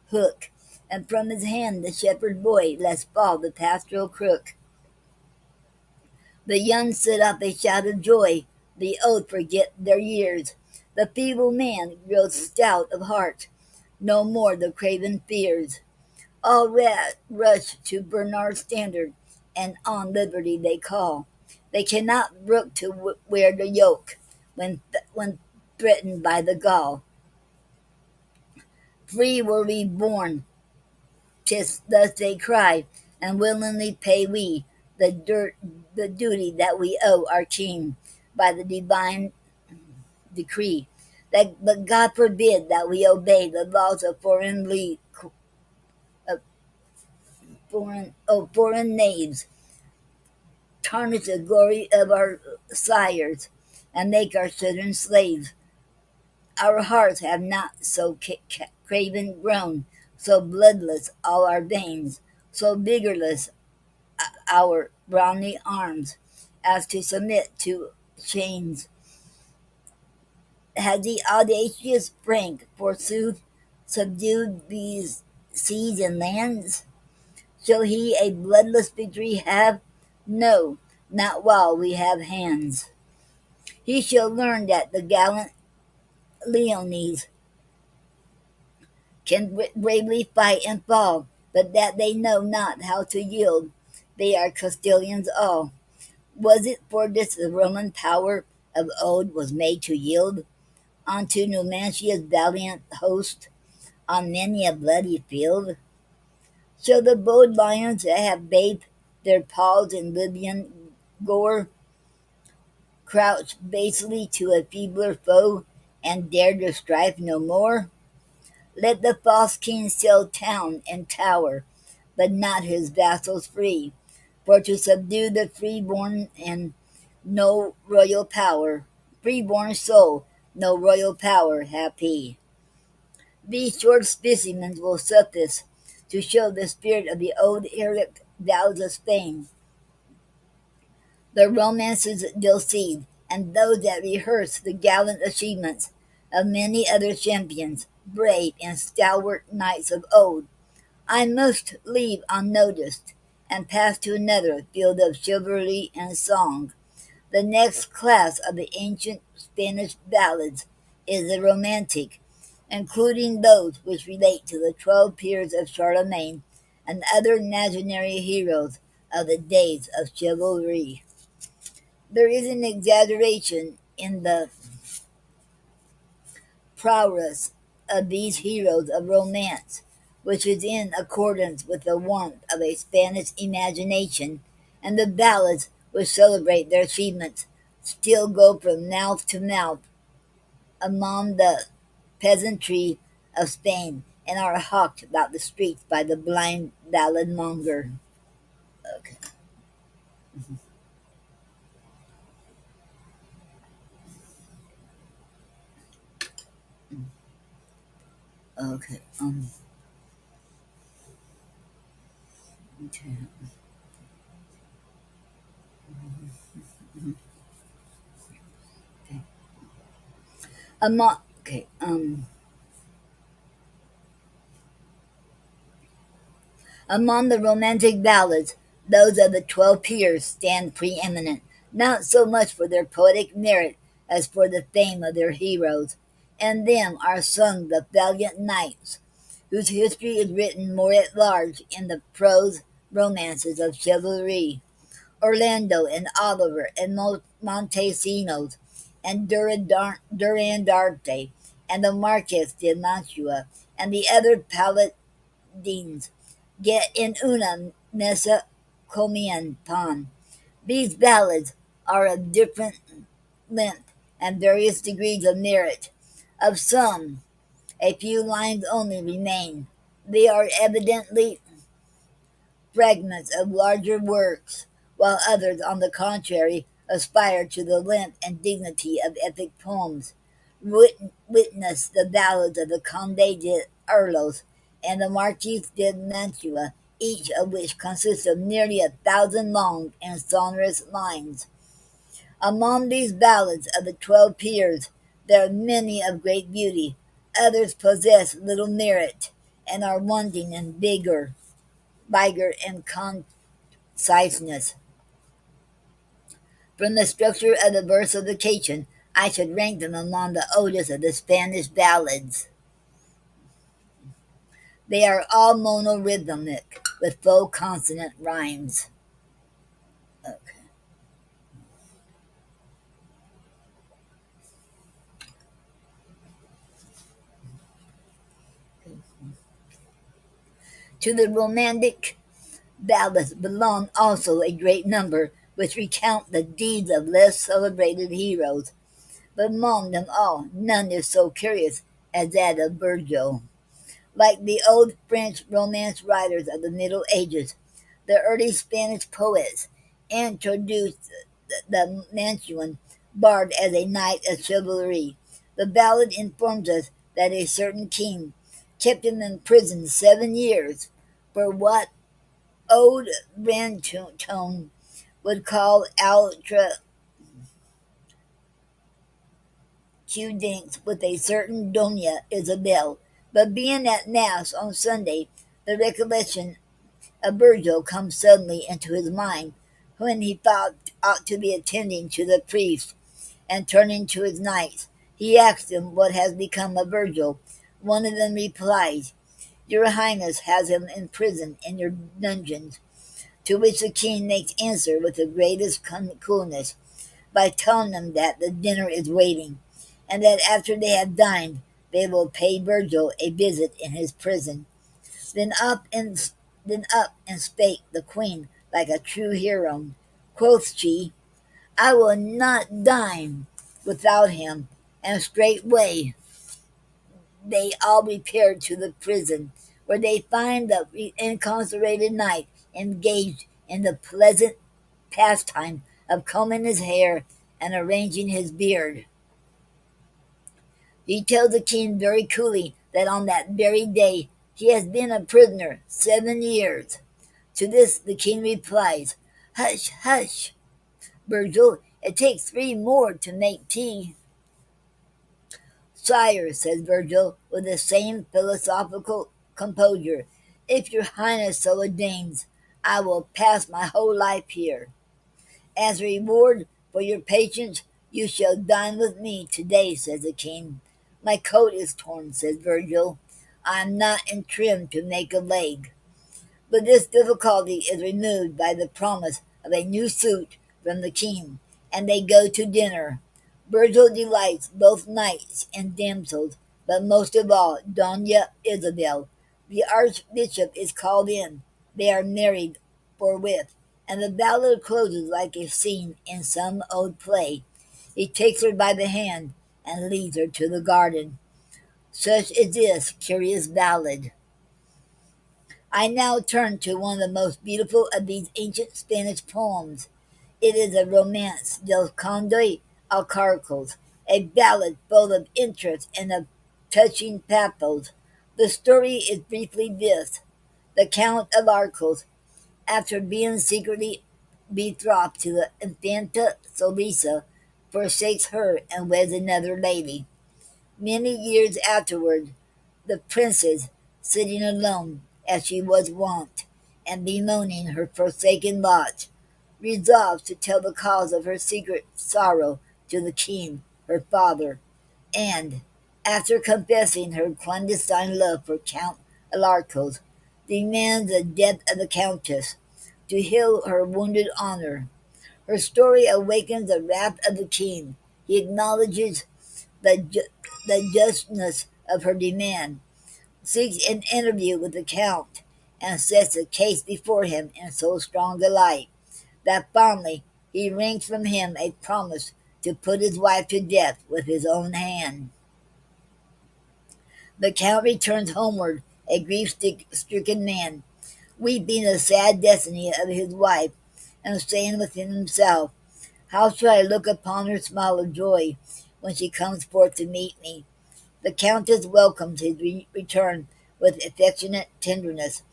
hook, and from his hand the shepherd boy lets fall the pastoral crook. The young set up a shout of joy, the old forget their years. The feeble man grows stout of heart, no more the craven fears. All rush to Bernard's standard, and on liberty they call. They cannot brook to wear the yoke when threatened by the Gaul. Free were we born, 'tis thus they cry, and willingly pay we the duty that we owe our king. by the divine decree. But God forbid that we obey the laws of of foreign knaves, tarnish the glory of our sires, and make our children slaves. Our hearts have not so craven grown, so bloodless all our veins, so vigorless our brawny arms, as to submit to chains. Had the audacious Frank, forsooth, subdued these seas and lands? Shall he a bloodless victory have? No, not while we have hands. He shall learn that the gallant Leones can bravely fight and fall, but that they know not how to yield. They are Castilians all. Was it for this the Roman power of old was made to yield unto Numantia's valiant host on many a bloody field? Shall the bold lions that have bathed their paws in Libyan gore crouch basely to a feebler foe and dare to strive no more? Let the false king sail town and tower, but not his vassals free, for to subdue the freeborn and no royal power, freeborn soul, no royal power hath he. These short specimens will suffice to show the spirit of the old heroic vows of Spain, the romances they'll see, and those that rehearse the gallant achievements of many other champions, brave and stalwart knights of old. I must leave unnoticed, and pass to another field of chivalry and song. The next class of the ancient Spanish ballads is the romantic, including those which relate to the 12 peers of Charlemagne and other imaginary heroes of the days of chivalry. There is an exaggeration in the prowess of these heroes of romance, which is in accordance with the warmth of a Spanish imagination, and the ballads which celebrate their achievements still go from mouth to mouth among the peasantry of Spain and are hawked about the streets by the blind ballad monger. Okay, okay, okay. Among, okay, Among the romantic ballads, those of the 12 peers stand preeminent, not so much for their poetic merit as for the fame of their heroes. In them are sung the valiant knights, whose history is written more at large in the prose romances of chivalry. Orlando and Oliver and Montesinos and Durandarte and the Marquess de Mantua and the other paladins get in una mesa comian pan. These ballads are of different length and various degrees of merit. Of some, a few lines only remain. They are evidently fragments of larger works, while others, on the contrary, aspire to the length and dignity of epic poems. Witness the ballads of the Conde de Arlos and the Marquis de Mantua, each of which consists of nearly 1,000 long and sonorous lines. Among these ballads of the 12 peers, there are many of great beauty. Others possess little merit and are wanting in vigor and conciseness. From the structure of the versification, I should rank them among the oldest of the Spanish ballads. They are all monorhythmic, with full consonant rhymes. Okay. To the romantic ballads belong also a great number which recount the deeds of less celebrated heroes, but among them all none is so curious as that of Virgil. Like the old French Romance writers of the Middle Ages, the early Spanish poets introduced the Mantuan bard as a knight of chivalry. The ballad informs us that a certain king kept him in prison 7 years for what old Brantome would call outrecuidance with a certain Dona Isabel. But being at Mass on Sunday, the recollection of Virgil comes suddenly into his mind when he thought ought to be attending to the priest, and turning to his knights, he asked them what has become of Virgil. One of them replies, "Your Highness has him in prison in your dungeons." To which the king makes answer with the greatest coolness by telling them that the dinner is waiting, and that after they have dined, they will pay Virgil a visit in his prison. Then up and then up and spake the queen like a true hero. Quoth she, "I will not dine without him." And straightway they all repaired to the prison, where they find the incarcerated knight engaged in the pleasant pastime of combing his hair and arranging his beard. He tells the king very coolly that on that very day he has been a prisoner 7 years. To this the king replies, "Hush, hush, Virgil, it takes 3 more to make tea." "Sire," says Virgil, with the same philosophical composure, "if your highness so ordains, I will pass my whole life here. As a reward for your patience, you shall dine with me today," says the king. "My coat is torn," says Virgil. "I am not in trim to make a leg." But this difficulty is removed by the promise of a new suit from the king, and they go to dinner. Virgil delights both knights and damsels, but most of all Dona Isabel. The archbishop is called in. They are married forthwith, and the ballad closes like a scene in some old play. He takes her by the hand and leads her to the garden. Such is this curious ballad. I now turn to one of the most beautiful of these ancient Spanish poems. It is a romance del Conde Alcarcos, a ballad full of interest and of touching pathos. The story is briefly this. The Count of Arcos, after being secretly betrothed to the Infanta Solisa, forsakes her and weds another lady. Many years afterward, the princess, sitting alone, as she was wont, and bemoaning her forsaken lot, resolves to tell the cause of her secret sorrow to the king, her father, and, after confessing her clandestine love for Count Alarcos, demands the death of the countess to heal her wounded honor. Her story awakens the wrath of the king. He acknowledges the justness of her demand, seeks an interview with the Count, and sets the case before him in so strong a light that finally he wrings from him a promise to put his wife to death with his own hand. The Count returns homeward, a grief-stricken man, weeping the sad destiny of his wife, and saying within himself, "How shall I look upon her smile of joy when she comes forth to meet me?" The Countess welcomes his return with affectionate tenderness,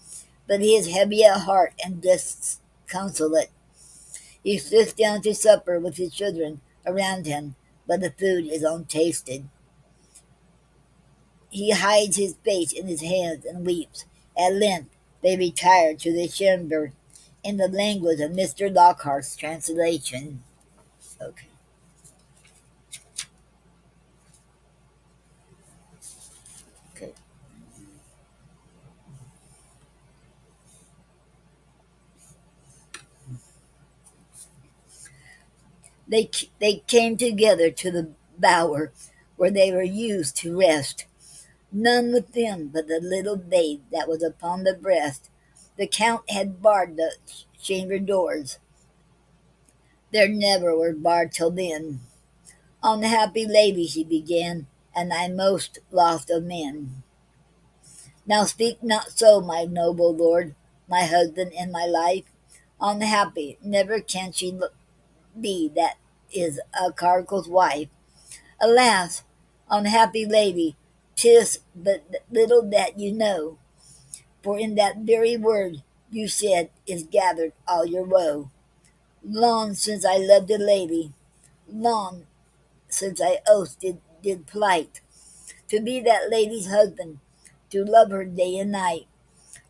but he is heavy at heart and disconsolate. He sits down to supper with his children around him, but the food is untasted. He hides his face in his hands and weeps. At length they retire to their chamber, in the language of Mr. Lockhart's translation. Okay. Okay. They came together to the bower where they were used to rest, none with them but the little babe that was upon the breast. The Count had barred the chamber doors, There never were barred till then. Unhappy lady, she began, and I most lost of men. Now speak not so, my noble lord, my husband and my life. Unhappy, never can she be that is a cargill's wife. Alas, unhappy lady, 'tis but little that you know, for in that very word you said is gathered all your woe. Long since I loved a lady, long since I oath did plight, to be that lady's husband, to love her day and night.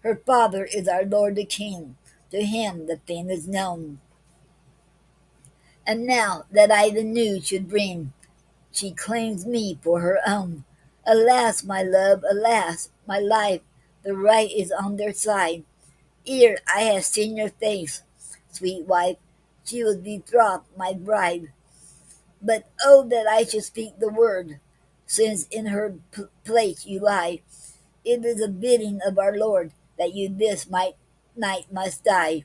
Her father is our Lord the King, to him the fame is known. And now that I the news should bring, she claims me for her own. Alas, my love, alas, my life, the right is on their side. Ere I have seen your face, sweet wife, she was betrothed, my bride. But oh, that I should speak the word, since in her place you lie. It is a bidding of our Lord that you this night must die.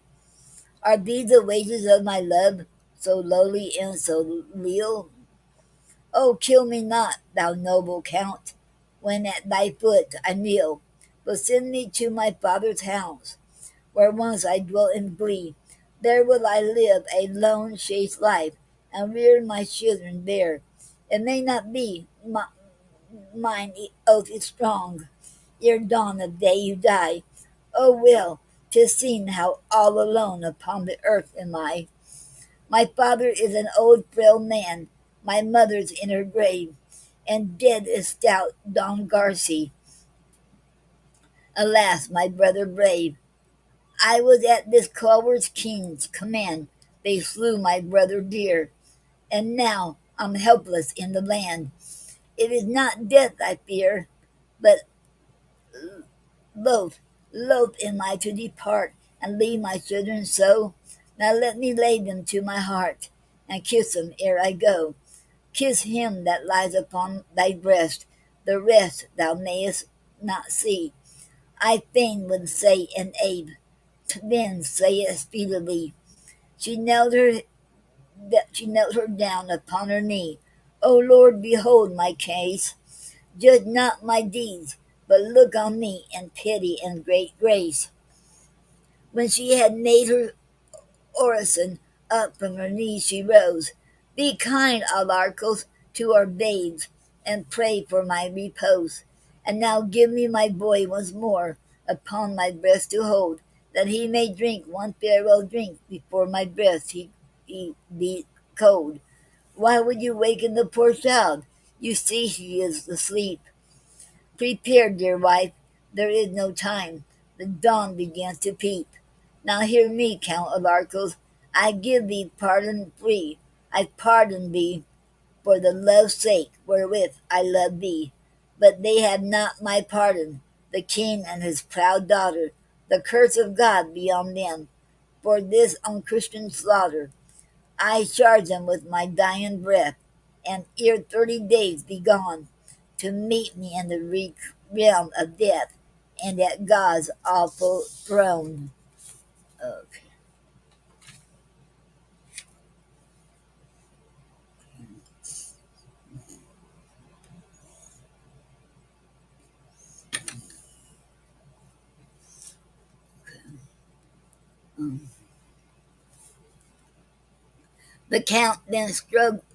Are these the wages of my love, so lowly and so leal? Oh, kill me not, thou noble Count, when at thy foot I kneel, but send me to my father's house, where once I dwelt in glee. There will I live a lone, chaste life, and rear my children there. It may not be, mine oath is strong, ere dawn of day you die. Oh well, 'tis seen how all alone upon the earth am I. My father is an old frail man, my mother's in her grave, and dead is stout Don Garcy. Alas, my brother brave, I was at this coward's king's command. They slew my brother dear, and now I'm helpless in the land. It is not death I fear, but loath, loath am I to depart and leave my children so. Now let me lay them to my heart and kiss them ere I go. Kiss him that lies upon thy breast, the rest thou mayest not see. I fain would say an abe, then say it speedily. She knelt her she knelt her down upon her knee. O Lord, behold my case. Judge not my deeds, but look on me in pity and great grace. When she had made her orison, up from her knees she rose. Be kind, Alarcos, to our babes, and pray for my repose. And now give me my boy once more upon my breast to hold, that he may drink one farewell drink before my breast he be cold. Why would you waken the poor child? You see he is asleep. Prepare, dear wife, there is no time. The dawn begins to peep. Now hear me, Count of Arcos. I give thee pardon free. I pardon thee for the love's sake wherewith I love thee. But they have not my pardon, the king and his proud daughter. The curse of God be on them for this unchristian slaughter. I charge them with my dying breath, and ere 30 days be gone, to meet me in the realm of death, and at God's awful throne. Okay. The count then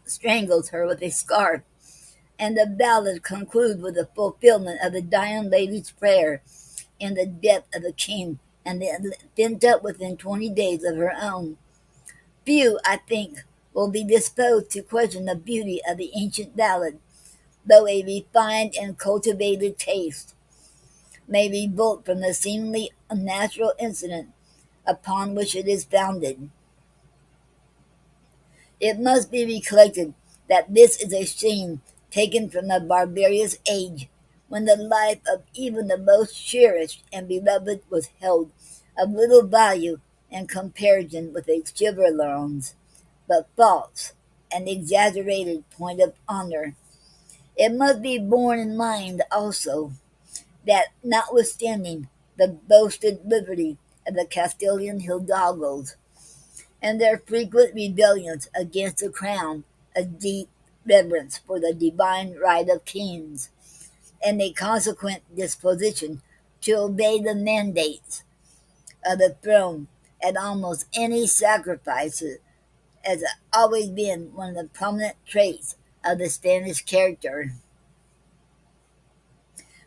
strangles her with a scarf, and the ballad concludes with the fulfillment of the dying lady's prayer in the death of the king, and then pent up within 20 days of her own. Few, I think, will be disposed to question the beauty of the ancient ballad, though a refined and cultivated taste may revolt from the seemingly unnatural incident upon which it is founded. It must be recollected that this is a scene taken from a barbarous age, when the life of even the most cherished and beloved was held of little value in comparison with a chivalron's but false and exaggerated point of honor. It must be borne in mind also that notwithstanding the boasted liberty of the Castilian hidalgos, and their frequent rebellions against the crown, a deep reverence for the divine right of kings, and a consequent disposition to obey the mandates of the throne at almost any sacrifice has always been one of the prominent traits of the Spanish character.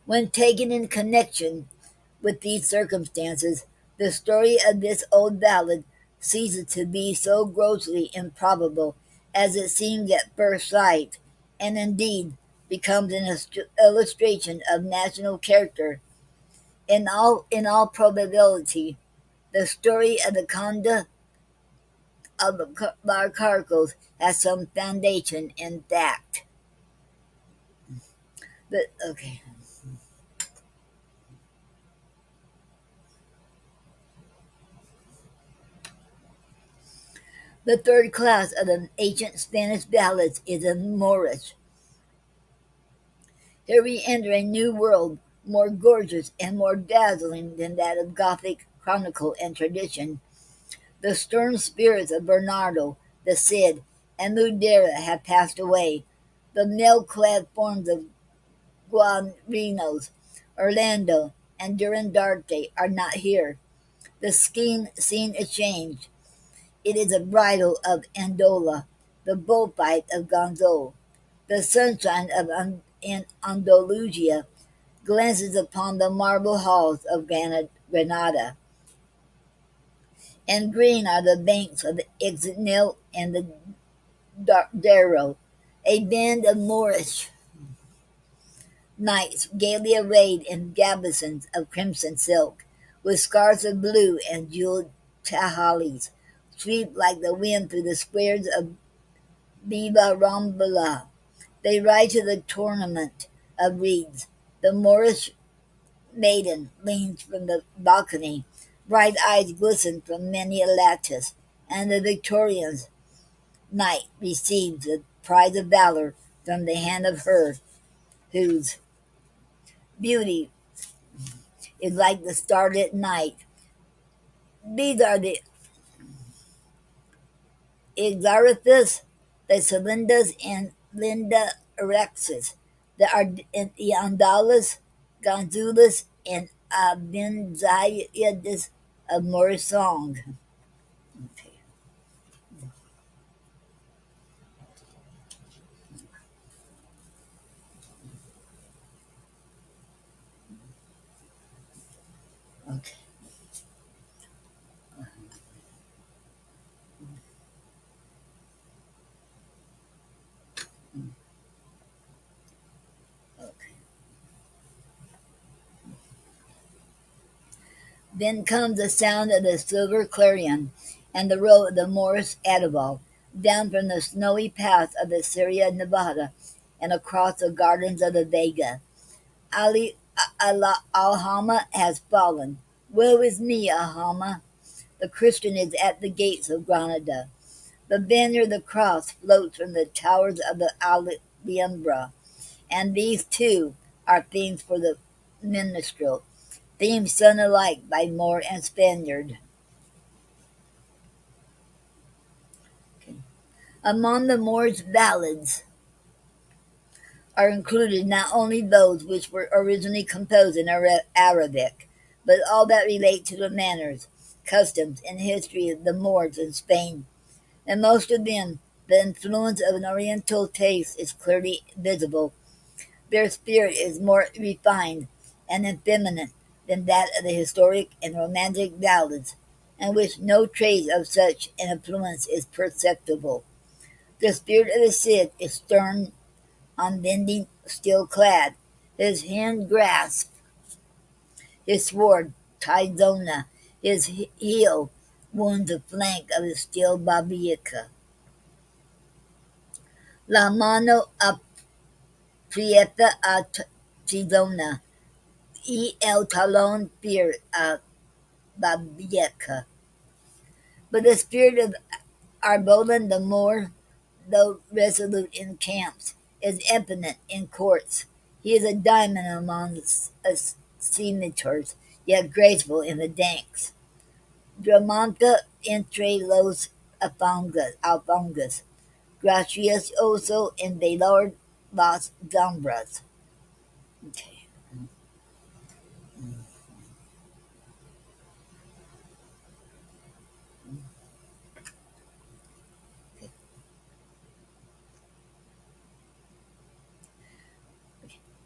When taken in connection with these circumstances, the story of this old ballad ceases to be so grossly improbable as it seemed at first sight, and indeed becomes an illustration of national character. In all probability, the story of the Conde of Barcarcos has some foundation in fact. But okay. The third class of the ancient Spanish ballads is the Moorish. Here we enter a new world, more gorgeous and more dazzling than that of Gothic chronicle and tradition. The stern spirits of Bernardo, the Cid, and Ludera have passed away. The mail-clad forms of Guarinos, Orlando, and Durandarte are not here. The scene is changed. It is a bridal of Andola, the bullfight of Gonzalo. The sunshine of in Andalusia glances upon the marble halls of Granada, and green are the banks of the Ixnil and the Darro. A band of Moorish knights, gaily arrayed in gabardines of crimson silk, with scarves of blue and jewelled tahalis, sweep like the wind through the squares of Viva Rambla. They ride to the tournament of reeds. The Moorish maiden leans from the balcony, bright eyes glisten from many a lattice, and the victorious knight receives the prize of valor from the hand of her whose beauty is like the starlit night. These are the Exarithus, the Celindas, and Linda Erexis. There are the Andalas, Gonzulus, and Abinzayadis of Moorish song. Okay. Okay. Okay. Then comes the sound of the silver clarion and the roll of the Morris Ataval down from the snowy pass of the Sierra Nevada and across the gardens of the Vega. Ali Alhama has fallen. Woe is me, Alhama! The Christian is at the gates of Granada. The banner of the cross floats from the towers of the Alhambra, and these too are themes for the minstrel, themes sung alike by Moor and Spaniard. Okay. Among the Moors' ballads are included not only those which were originally composed in Arabic, but all that relate to the manners, customs, and history of the Moors in Spain. In most of them, the influence of an Oriental taste is clearly visible. Their spirit is more refined and effeminate than that of the historic and romantic ballads, in which no trace of such an influence is perceptible. The spirit of the Cid is stern, unbending, steel clad. His hand grasps his sword, Tizona, his heel wounds the flank of his steel babica. La mano aprieta a Tizona, y el talón fear a babica. But the spirit of Arbolan the Moor, though resolute in camps, is impotent in courts. He is a diamond among scimitars, yet graceful in the danks. Dramanta entre los alfongas. Gracias also en valor las gambras. Okay.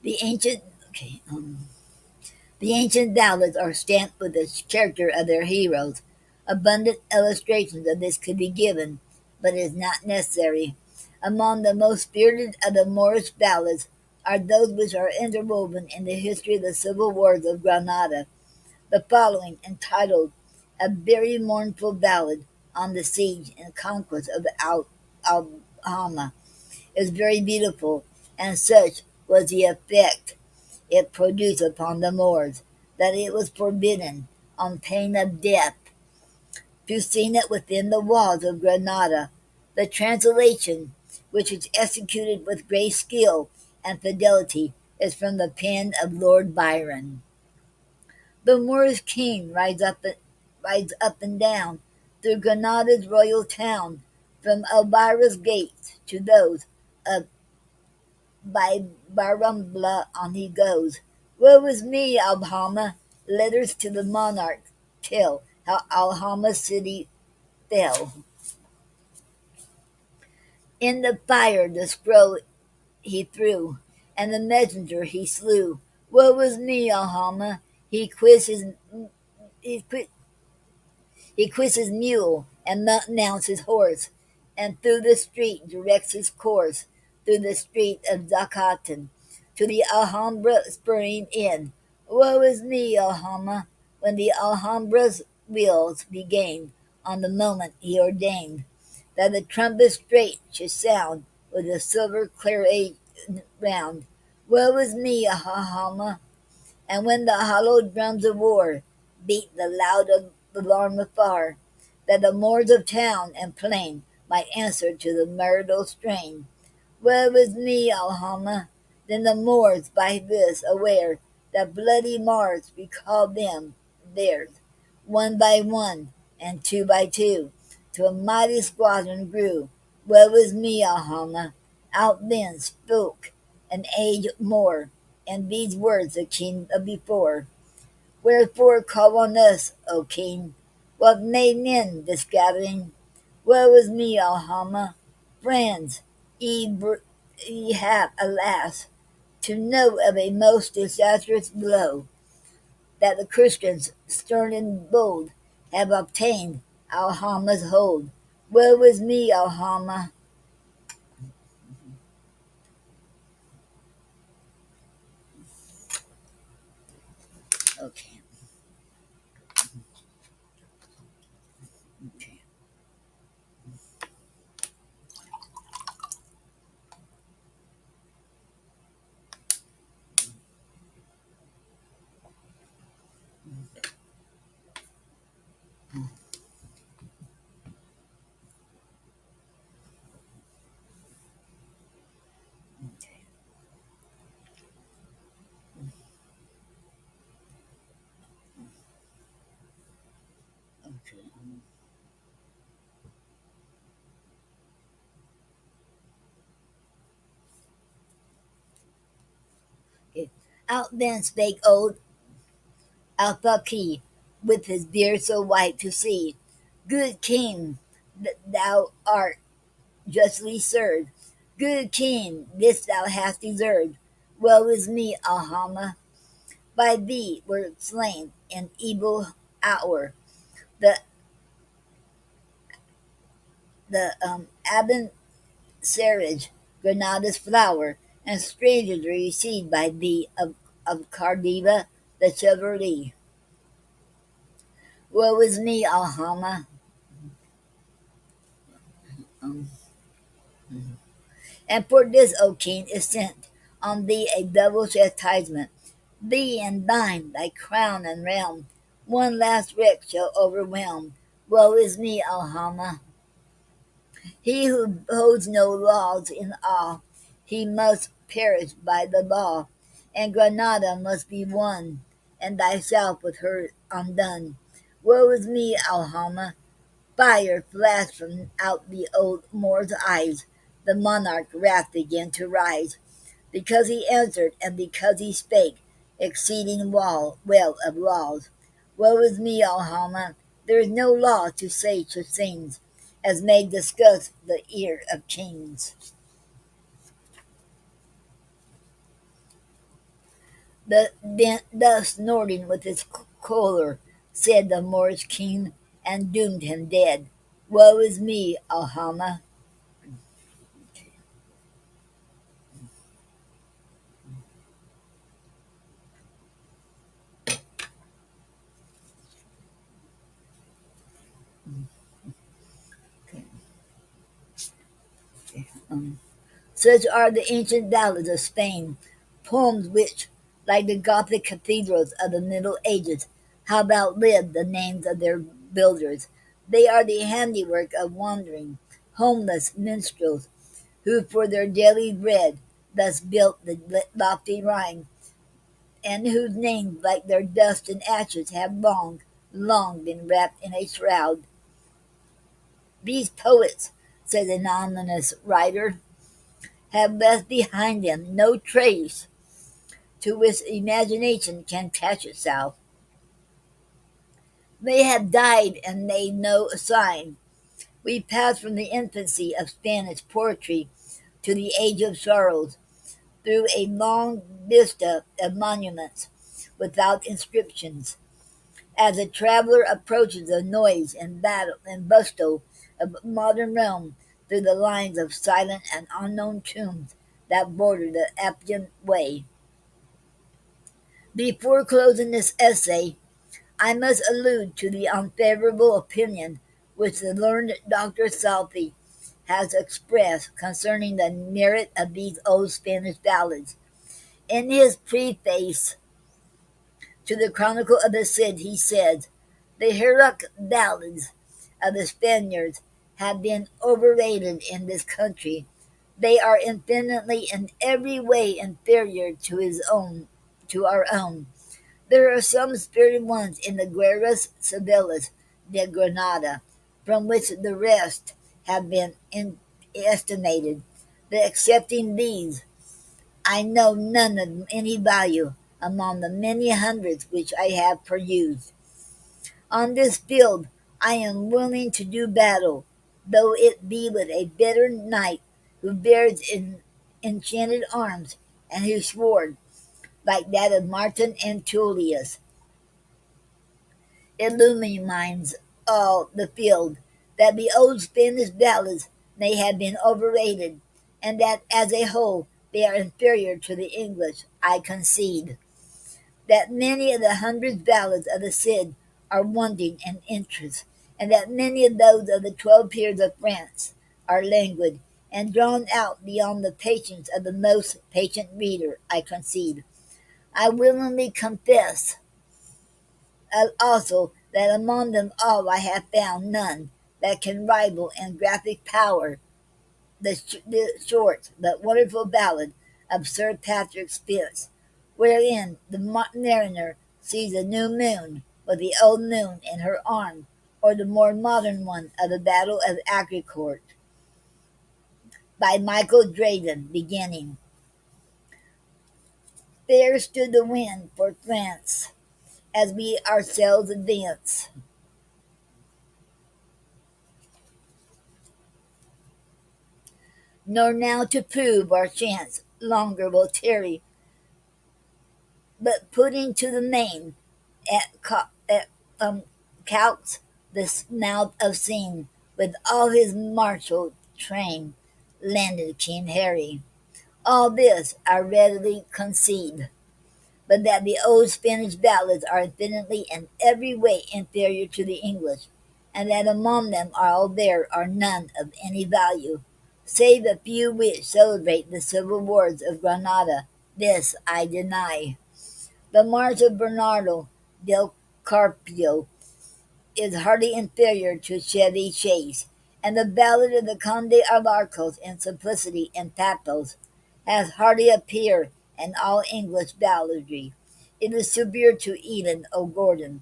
The ancient okay, the ancient ballads are stamped with the character of their heroes. Abundant illustrations of this could be given, but it is not necessary. Among the most spirited of the Moorish ballads are those which are interwoven in the history of the civil wars of Granada. The following, entitled "A Very Mournful Ballad on the Siege and Conquest of Alhama," is very beautiful, and such was the effect it produced upon the Moors, that it was forbidden, on pain of death, to sing it within the walls of Granada. The translation, which is executed with great skill and fidelity, is from the pen of Lord Byron. The Moorish king rides up and down through Granada's royal town, from Elvira's gates to those of by Barambla on he goes. Woe is me, Alhama! Letters to the monarch tell how Alhama city fell. In the fire the scroll he threw, and the messenger he slew. Woe is me, Alhama! He quits his he quit He quits his mule and mounts his horse, and through the street directs his course, through the street of Zakatan, to the Alhambra spurring in. Woe is me, Alhama, when the Alhambra's wheels began, on the moment he ordained, that the trumpet straight should sound with a silver claret round. Woe is me, Alhama, and when the hollow drums of war beat the loud alarm afar, that the Moors of town and plain might answer to the marital strain. Woe is me, Alhama! Then the Moors by this aware that bloody Mars recalled them theirs, one by one and two by two, to a mighty squadron grew. Woe is me, Alhama! Out then spoke an age more, and these words the king of before. Wherefore call on us, O king? What made men this gathering? Woe is me, Alhama! Friends, ye have, alas, to know of a most disastrous blow, that the Christians, stern and bold, have obtained Alhama's hold. Woe is me, Alhama! Okay, okay, okay, okay. Okay. Out then spake old Alpaki, with his beard so white to see. Good king, thou art justly served. Good king, this thou hast deserved. Woe is me, Alhama! By thee were slain in evil hour the Aben Serage, Granada's flower, and strangers received by thee of Cardiva the Chevrolet. Woe is me, Alhama! Um, And for this, O king, is sent on thee a double chastisement. Thee and thine, thy crown and realm, one last wreck shall overwhelm. Woe is me, Alhama! He who holds no laws in awe, he must perish by the law, and Granada must be won, and thyself with her undone. Woe is me, Alhama! Fire flashed from out the old Moor's eyes. The monarch's wrath began to rise, because he answered and because he spake, exceeding well of laws. Woe is me, Alhama! There is no law to say such things as may disgust the ear of kings. Thus snorting with his choler, said the Moorish king, and doomed him dead. Woe is me, Alhama! Um, Such are the ancient ballads of Spain, poems which, like the Gothic cathedrals of the Middle Ages, have outlived the names of their builders. They are the handiwork of wandering, homeless minstrels, who for their daily bread thus built the lofty rhyme, and whose names, like their dust and ashes, have long, long been wrapped in a shroud. These poets, says an anonymous writer, have left behind them no trace to which imagination can attach itself. They have died and made no sign. We pass from the infancy of Spanish poetry to the age of sorrows, through a long vista of monuments without inscriptions. As a traveler approaches the noise and battle and bustle of modern Rome through the lines of silent and unknown tombs that border the Appian Way. Before closing this essay, I must allude to the unfavorable opinion which the learned Dr. Salvi has expressed concerning the merit of these old Spanish ballads. In his preface to the Chronicle of the Cid, he says, the heroic ballads of the Spaniards have been overrated in this country. They are infinitely in every way inferior to our own. There are some spirited ones in the Guerras Civiles de Granada, from which the rest have been estimated. But excepting these, I know none of any value among the many hundreds which I have perused. On this field I am willing to do battle, though it be with a bitter knight who bears in enchanted arms, and whose sword, like that of Martin and Tullius, illumines all the field, that the old Spanish ballads may have been overrated, and that as a whole they are inferior to the English, I concede. That many of the hundred ballads of the Cid are wanting in interest, and that many of those of the 12 peers of France are languid and drawn out beyond the patience of the most patient reader, I concede. I willingly confess also that among them all I have found none that can rival in graphic power the short but wonderful ballad of Sir Patrick Spens, wherein the mariner sees a new moon with the old moon in her arm, or the more modern one of the Battle of Agincourt, by Michael Drayton, beginning, fair stood the wind for France, as we ourselves advance. Nor now to prove our chance longer will tarry, but putting to the main at Coutts the mouth of Seine, with all his martial train, landed King Harry. All this I readily concede, but that the old Spanish ballads are infinitely in every way inferior to the English, and that among them all there are none of any value, save a few which celebrate the civil wars of Granada, this I deny. The March of Bernardo del Carpio is hardly inferior to Chevy Chase, and the ballad of the Conde of Arcos in simplicity and pathos has hardly a peer in all English balladry. It is superior to Eden O'Gordon,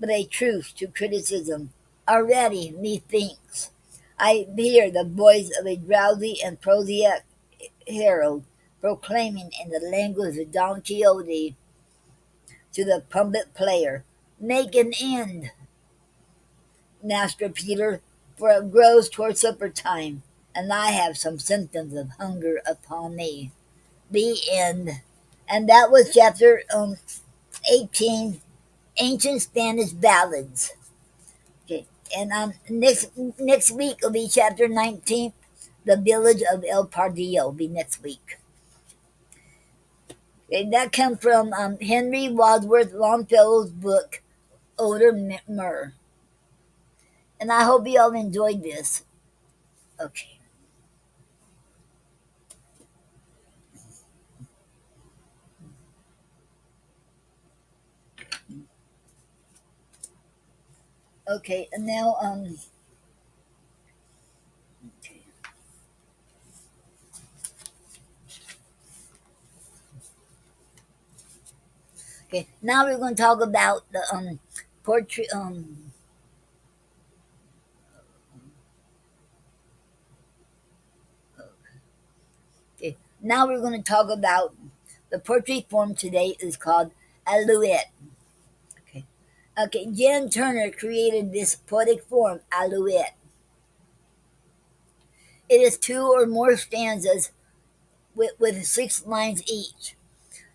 but a truce to criticism. Already, methinks, I hear the voice of a drowsy and prosaic herald proclaiming in the language of Don Quixote to the trumpet player, "Make an end, Master Peter, for it grows toward supper time, and I have some symptoms of hunger upon me." The end. And that was chapter 18, Ancient Spanish Ballads. Okay, and next week will be chapter 19, The Village of El Pardillo. Will be next week. Okay, that comes from Henry Wadsworth Longfellow's book, Older Myrrh. And I hope you all enjoyed this. Okay. Okay, and now okay. Okay, now we're going to talk about the portrait okay. Now we're going to talk about the poetry form today is called alouette. Okay. Okay, Jan Turner created this poetic form, alouette. It is two or more stanzas with 6 lines each.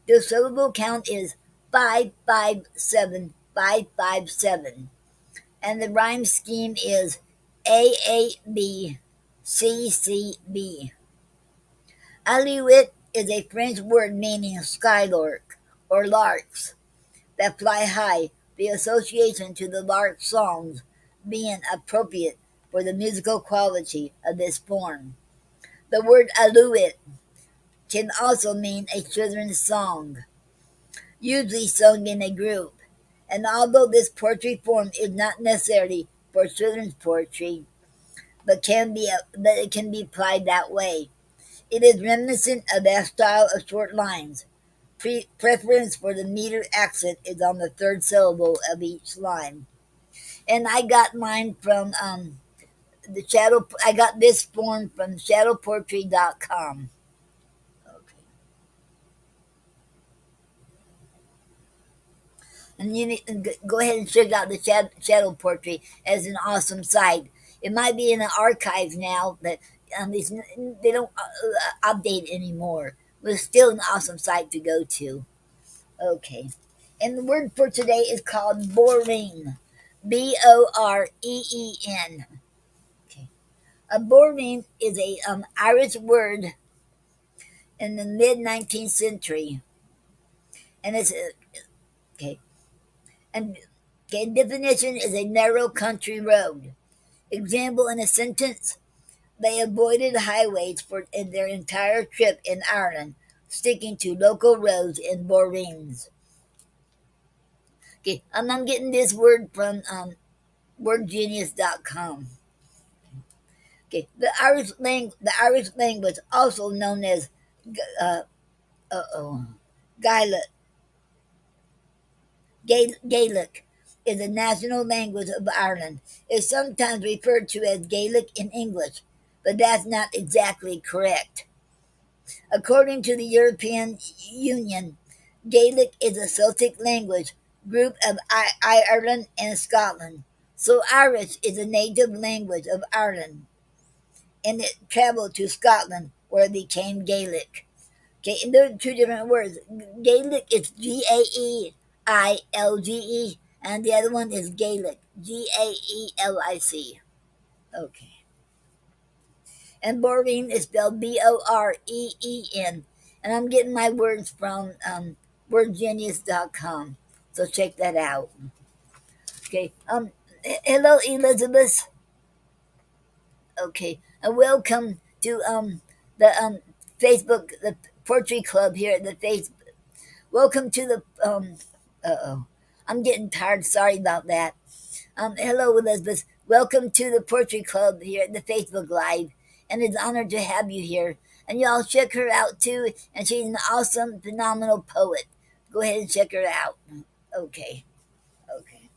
The syllable count is 557, 557, and the rhyme scheme is AAB, CCB. Alouette is a French word meaning skylark or larks that fly high, the association to the lark songs being appropriate for the musical quality of this form. The word alouette can also mean a children's song, usually sung in a group. And although this poetry form is not necessarily for children's poetry, but it can be applied that way. It is reminiscent of that style of short lines. Preference for the meter accent is on the third syllable of each line. And I got mine from the shadow. I got this form from shadowpoetry.com. Okay. And you need to go ahead and check out the shadow poetry as an awesome site. It might be in the archives now, but they don't update anymore. But it's still an awesome site to go to. Okay. And the word for today is called boreen. Boreen. Okay. A boreen is a Irish word in the mid 19th century, and it's okay. And okay, definition is a narrow country road. Example in a sentence: they avoided highways for in their entire trip in Ireland, sticking to local roads and boreens. Okay, I'm getting this word from wordgenius.com. Okay, the Irish language, also known as uh, oh, Gaelic, Gaelic, is the national language of Ireland. It's sometimes referred to as Gaelic in English, but that's not exactly correct. According to the European Union, Gaelic is a Celtic language group of Ireland and Scotland. So Irish is a native language of Ireland, and it traveled to Scotland where it became Gaelic. Okay, and there are two different words. Gaelic is Gailge, and the other one is Gaelic, Gaelic. Okay. And Boreen is spelled Boreen. And I'm getting my words from wordgenius.com. So check that out. Okay. Hello, Elizabeth. Okay. And welcome to the Facebook, the Poetry Club here at the Facebook. Welcome to the uh oh. I'm getting tired. Sorry about that. Hello, Elizabeth. Welcome to the Poetry Club here at the Facebook Live, and it's an honor to have you here. And y'all check her out too, and she's an awesome, phenomenal poet. Go ahead and check her out. Okay, okay.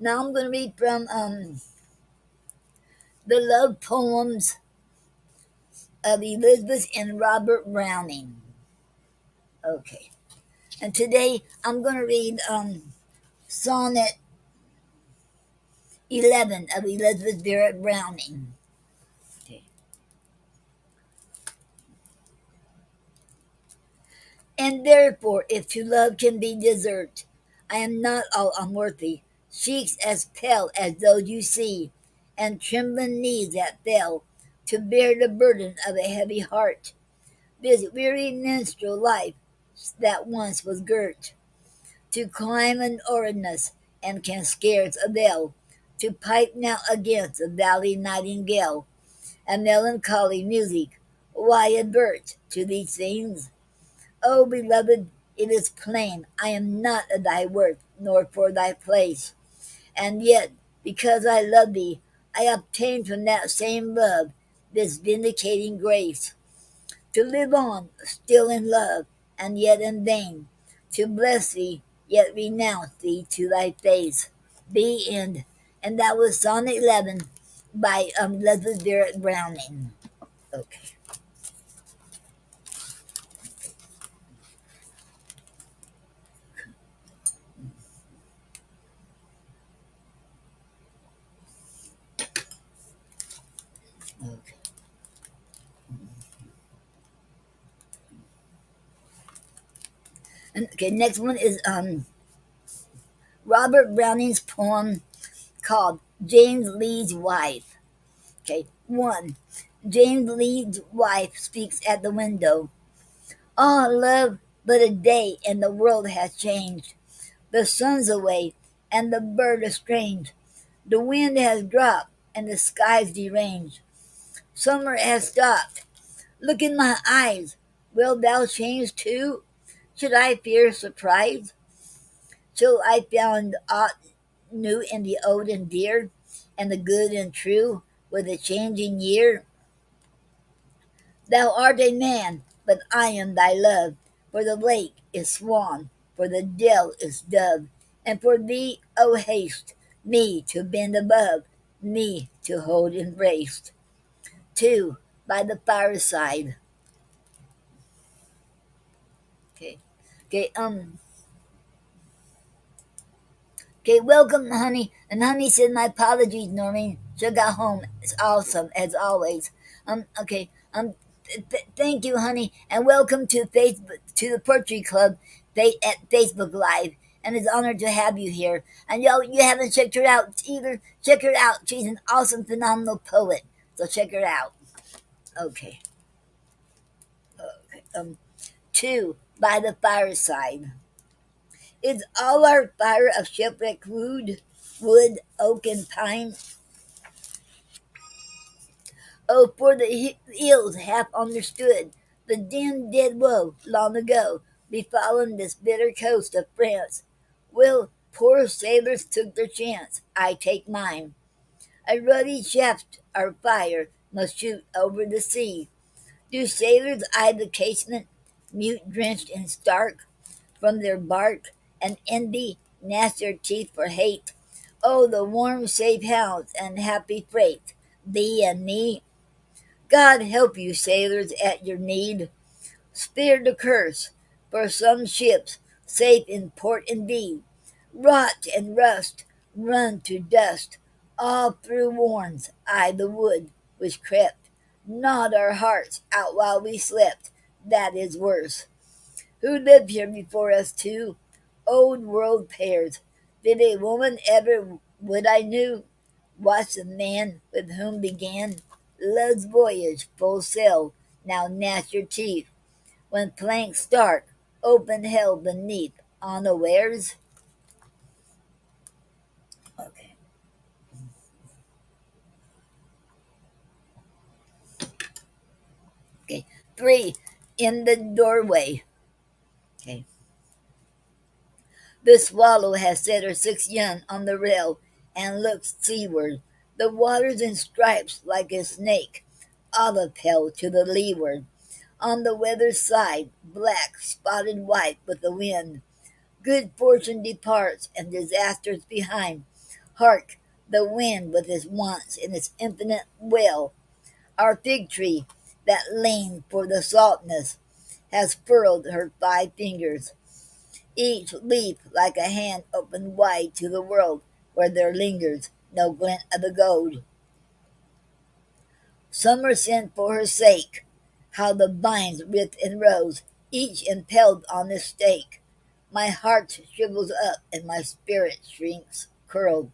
Now I'm going to read from the love poems of Elizabeth and Robert Browning. Okay. And today I'm going to read Sonnet 11 of Elizabeth Barrett Browning. Okay. And therefore, if to love can be desert, I am not all unworthy. Cheeks as pale as those you see, and trembling knees that fell to bear the burden of a heavy heart. This weary minstrel life that once was girt to climb an orinus and can scarce avail to pipe now against a valley nightingale, a melancholy music. Why advert to these things? O beloved, it is plain I am not of thy worth, nor for thy place. And yet, because I love thee, I obtain from that same love this vindicating grace, to live on, still in love, and yet in vain, to bless thee, yet renounce thee to thy face. The end. And that was Sonnet 11 by Elizabeth Barrett Browning. Okay. Okay. And, okay, next one is Robert Browning's poem called James Lee's Wife. Okay, one. James Lee's wife speaks at the window. Ah, love, but a day and the world has changed. The sun's away and the bird estranged. The wind has dropped and the sky's deranged. Summer has stopped. Look in my eyes. Wilt thou change too? Should I fear surprise? Till I found aught new in the old and dear, and the good and true with a changing year? Thou art a man, but I am thy love. For the lake is swan, for the dell is dove, and for thee, O haste, me to bend above, me to hold embraced. Two, by the fireside. Okay. Okay, okay, welcome, honey. And honey said, my apologies, Noreen. She got home. It's awesome, as always. Okay, thank you, honey, and welcome to Facebook, to the Poetry Club at Facebook Live. And it's an honor to have you here. And y'all, you haven't checked her out either. Check her out. She's an awesome, phenomenal poet. So check her out. Okay. Okay. Two, by the fireside. Is all our fire of shipwreck wood, oak, and pine? Oh, for the ills half understood, the dim dead woe long ago befallen this bitter coast of France. Well, poor sailors took their chance. I take mine. A ruddy shaft our fire must shoot over the sea. Do sailors eye the casement, mute, drenched, and stark, from their bark, and envy gnash their teeth for hate? Oh, the warm, safe house and happy freight, thee and me. God help you, sailors, at your need. Spare the curse, for some ships, safe in port indeed, rot and rust, run to dust. All through warns I the wood which crept, gnawed our hearts out while we slept. That is worse. Who lived here before us too? Old world pairs. Did a woman ever would I knew? Watch the man with whom began love's voyage full sail. Now gnash your teeth when planks start, open hell beneath, unawares. Okay. Okay. Three, in the doorway. Okay. The swallow has set her 6 young on the rail and looks seaward. The water's in stripes like a snake, olive pale to the leeward. On the weather side, black, spotted white with the wind. Good fortune departs and disasters behind. Hark, the wind with its wants in its infinite will. Our fig tree, that leaned for the saltness, has furled her 5 fingers, each leaf like a hand opened wide to the world where there lingers no glint of the gold. Summer sent for her sake. How the vines writhe and rose, each impaled on this stake. My heart shrivels up and my spirit shrinks, curled.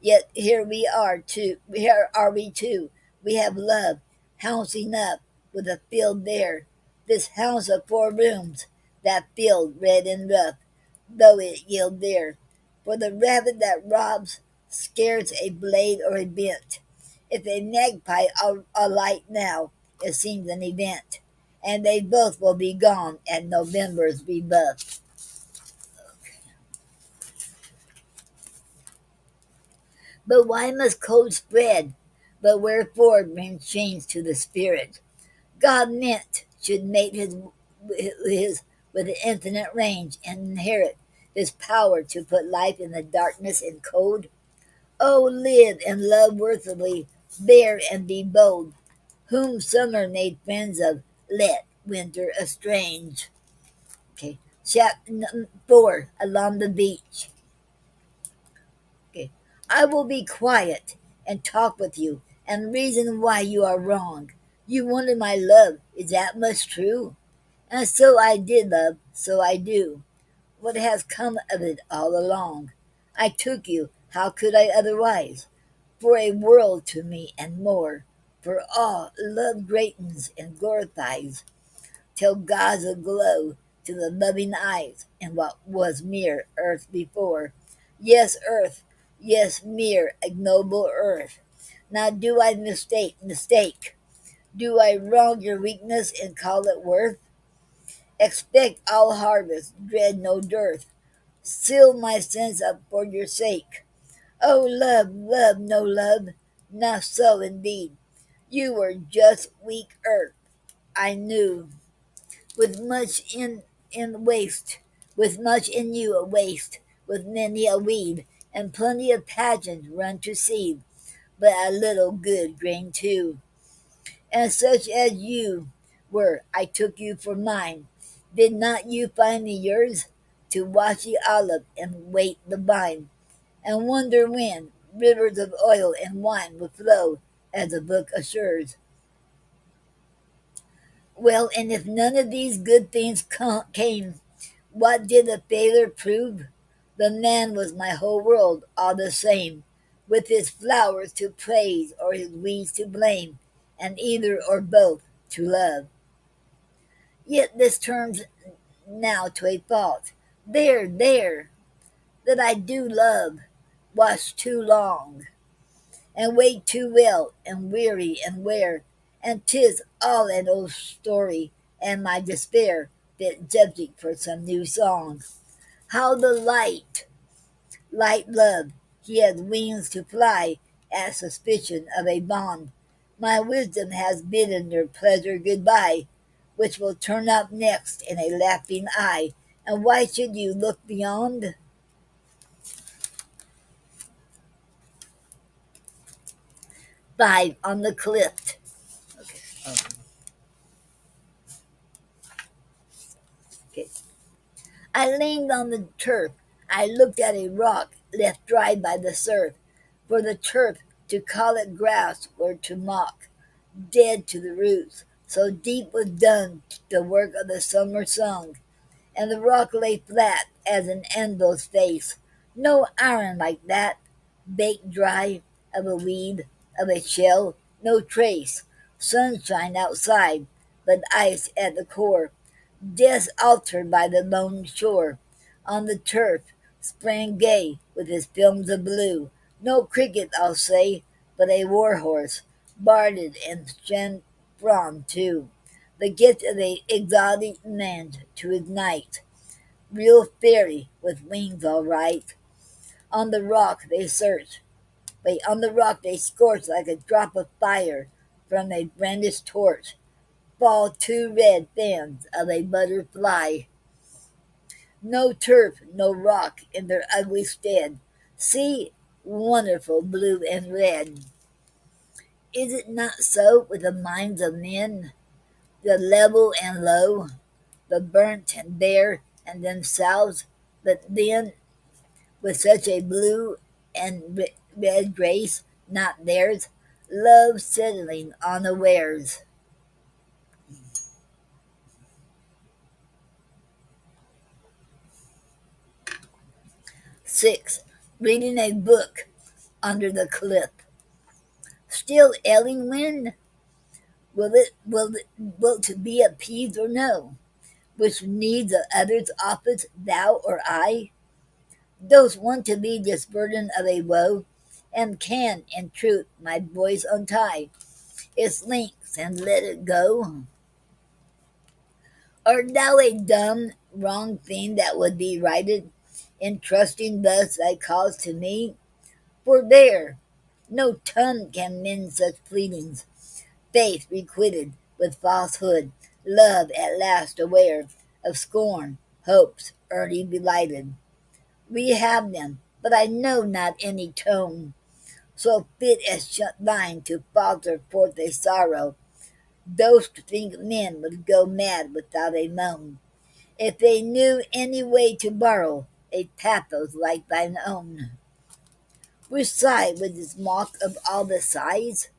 Yet here are we two. We have love, house enough, with a field there. This house of 4 rooms, that field red and rough, though it yield there. For the rabbit that robs scarce a blade or a bent. If a magpie alight now, it seems an event. And they both will be gone at November's rebuff. But why must cold spread? But wherefore bring change to the spirit? God meant should mate his with the infinite range and inherit his power to put life in the darkness and cold. Oh, live and love worthily, bear and be bold. Whom summer made friends of, let winter estrange. Okay. Chapter 4, Along the Beach. Okay. I will be quiet and talk with you and reason why you are wrong. You wanted my love, is that much true? And so I did, love, so I do. What has come of it all along? I took you, how could I otherwise? For a world to me and more. For all love greatens and glorifies, till God's aglow to the loving eyes in what was mere earth before. Yes, earth, yes, mere ignoble earth. Now do I mistake? Do I wrong your weakness and call it worth? Expect all harvest, dread no dearth. Seal my sins up for your sake. Oh, love, love, no love, not so indeed. You were just weak earth, I knew, with much in waste, with much in you a waste, with many a weed, and plenty of pageants run to seed, but a little good grain too. And such as you were, I took you for mine. Did not you find me yours? To watch the olive and wait the vine, and wonder when rivers of oil and wine would flow, as the book assures. Well, and if none of these good things came, what did the failure prove? The man was my whole world, all the same, with his flowers to praise or his weeds to blame, and either or both to love. Yet this turns now to a fault. There, that I do love, watch too long, and wait too well, and weary and wear, and 'tis all an old story, and my despair fit subject for some new song. How the light love, he has wings to fly at suspicion of a bond. My wisdom has bidden your pleasure goodbye, which will turn up next in a laughing eye. And why should you look beyond? 5, On the cliff. Okay. Okay. I leaned on the turf. I looked at a rock left dry by the surf. For the turf, to call it grass were to mock, dead to the roots. So deep was done the work of the summer song, and the rock lay flat as an anvil's face. No iron like that, baked dry, of a weed, of a shell, no trace. Sunshine outside, but ice at the core. Death altered by the lone shore. On the turf sprang gay with his films of blue. No cricket, I'll say, but a war horse, barded and chanfron too. The gift of a exotic land to his knight. Real fairy with wings all right. On the rock they search. Wait, on the rock they scorch like a drop of fire from a brandished torch. Fall 2 red fans of a butterfly. No turf, no rock in their ugly stead. See, wonderful blue and red. Is it not so with the minds of men, the level and low, the burnt and bare and themselves, but then with such a blue and red grace, not theirs, love settling unawares. 6. Reading a book under the cliff. Still ailing wind? Will to be appeased or no? Which needs of others office thou or I? Dost want to be this burden of a woe, and can, in truth, my voice untie its links and let it go? Art thou a dumb, wrong thing that would be righted, entrusting thus thy cause to me? For there, no tongue can mend such pleadings. Faith requited with falsehood, love at last aware of scorn, hopes early belighted. We have them, but I know not any tone so fit as thine to falter forth a sorrow. Those to think men would go mad without a moan, if they knew any way to borrow a pathos like thine own. Which sigh with this mock of all the sighs,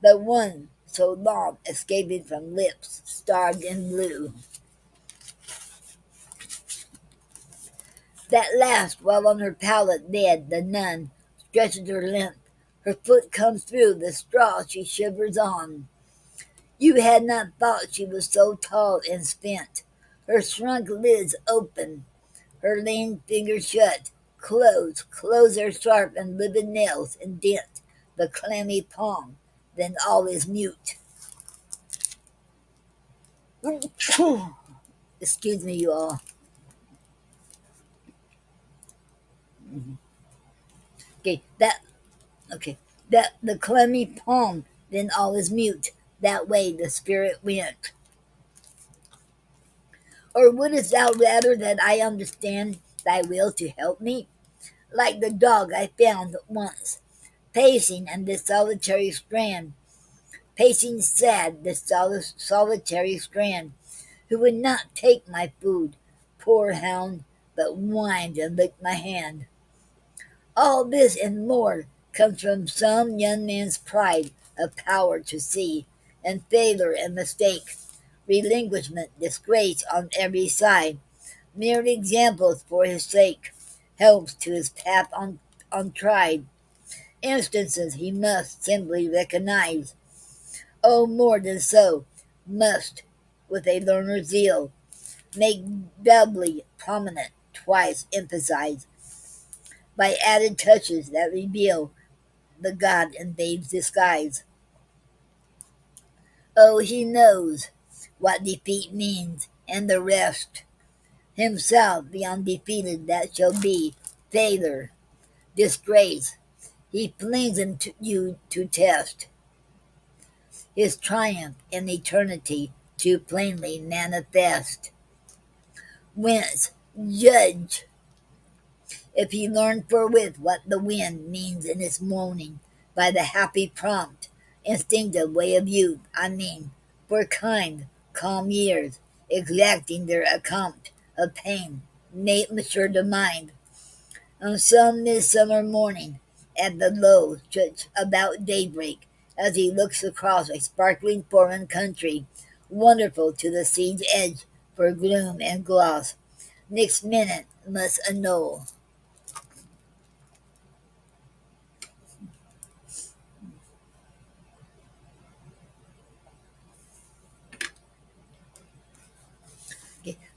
the one so long escaping from lips starved in blue. That last, while on her pallet bed the nun stretches her limp, her foot comes through the straw she shivers on. You had not thought she was so tall and spent. Her shrunk lids open, her lean fingers shut, close her sharp and livid nails indent the clammy palm, then all is mute. Excuse me, you all. Okay, okay, that the clammy palm, then all is mute. That way the spirit went. Or wouldst thou rather that I understand thy will to help me? Like the dog I found once, pacing in this solitary strand, pacing sad this solitary strand, who would not take my food, poor hound, but whined and licked my hand. All this and more comes from some young man's pride of power to see, and failure and mistake, relinquishment, disgrace on every side, mere examples for his sake, helps to his path untried, instances he must simply recognize. Oh, more than so, must, with a learner's zeal, make doubly prominent, twice emphasized, by added touches that reveal the God in babe's disguise. Oh, he knows what defeat means, and the rest. Himself the undefeated that shall be failure, disgrace. He flings into you to test his triumph in eternity to plainly manifest. Whence, judge, if he learn forthwith what the wind means in its moaning, by the happy prompt, instinctive way of youth, I mean, for kind, calm years, exacting their account of pain, made mature the mind. On some midsummer morning, at the low church about daybreak, as he looks across a sparkling foreign country, wonderful to the sea's edge for gloom and gloss, next minute must annul.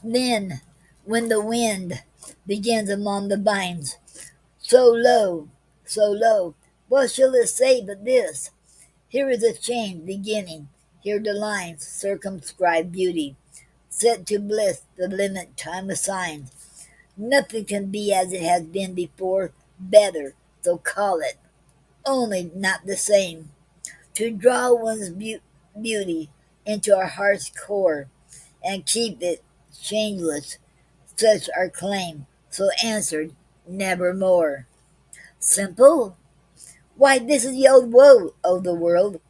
Then, when the wind begins among the vines, so low, what shall it say but this? Here is a change beginning, here the lines circumscribe beauty, set to bliss the limit time assigns. Nothing can be as it has been before, better, so call it, only not the same. To draw one's beauty into our heart's core and keep it changeless, such our claim, so answered, nevermore. Simple? Why, this is the old woe of the world,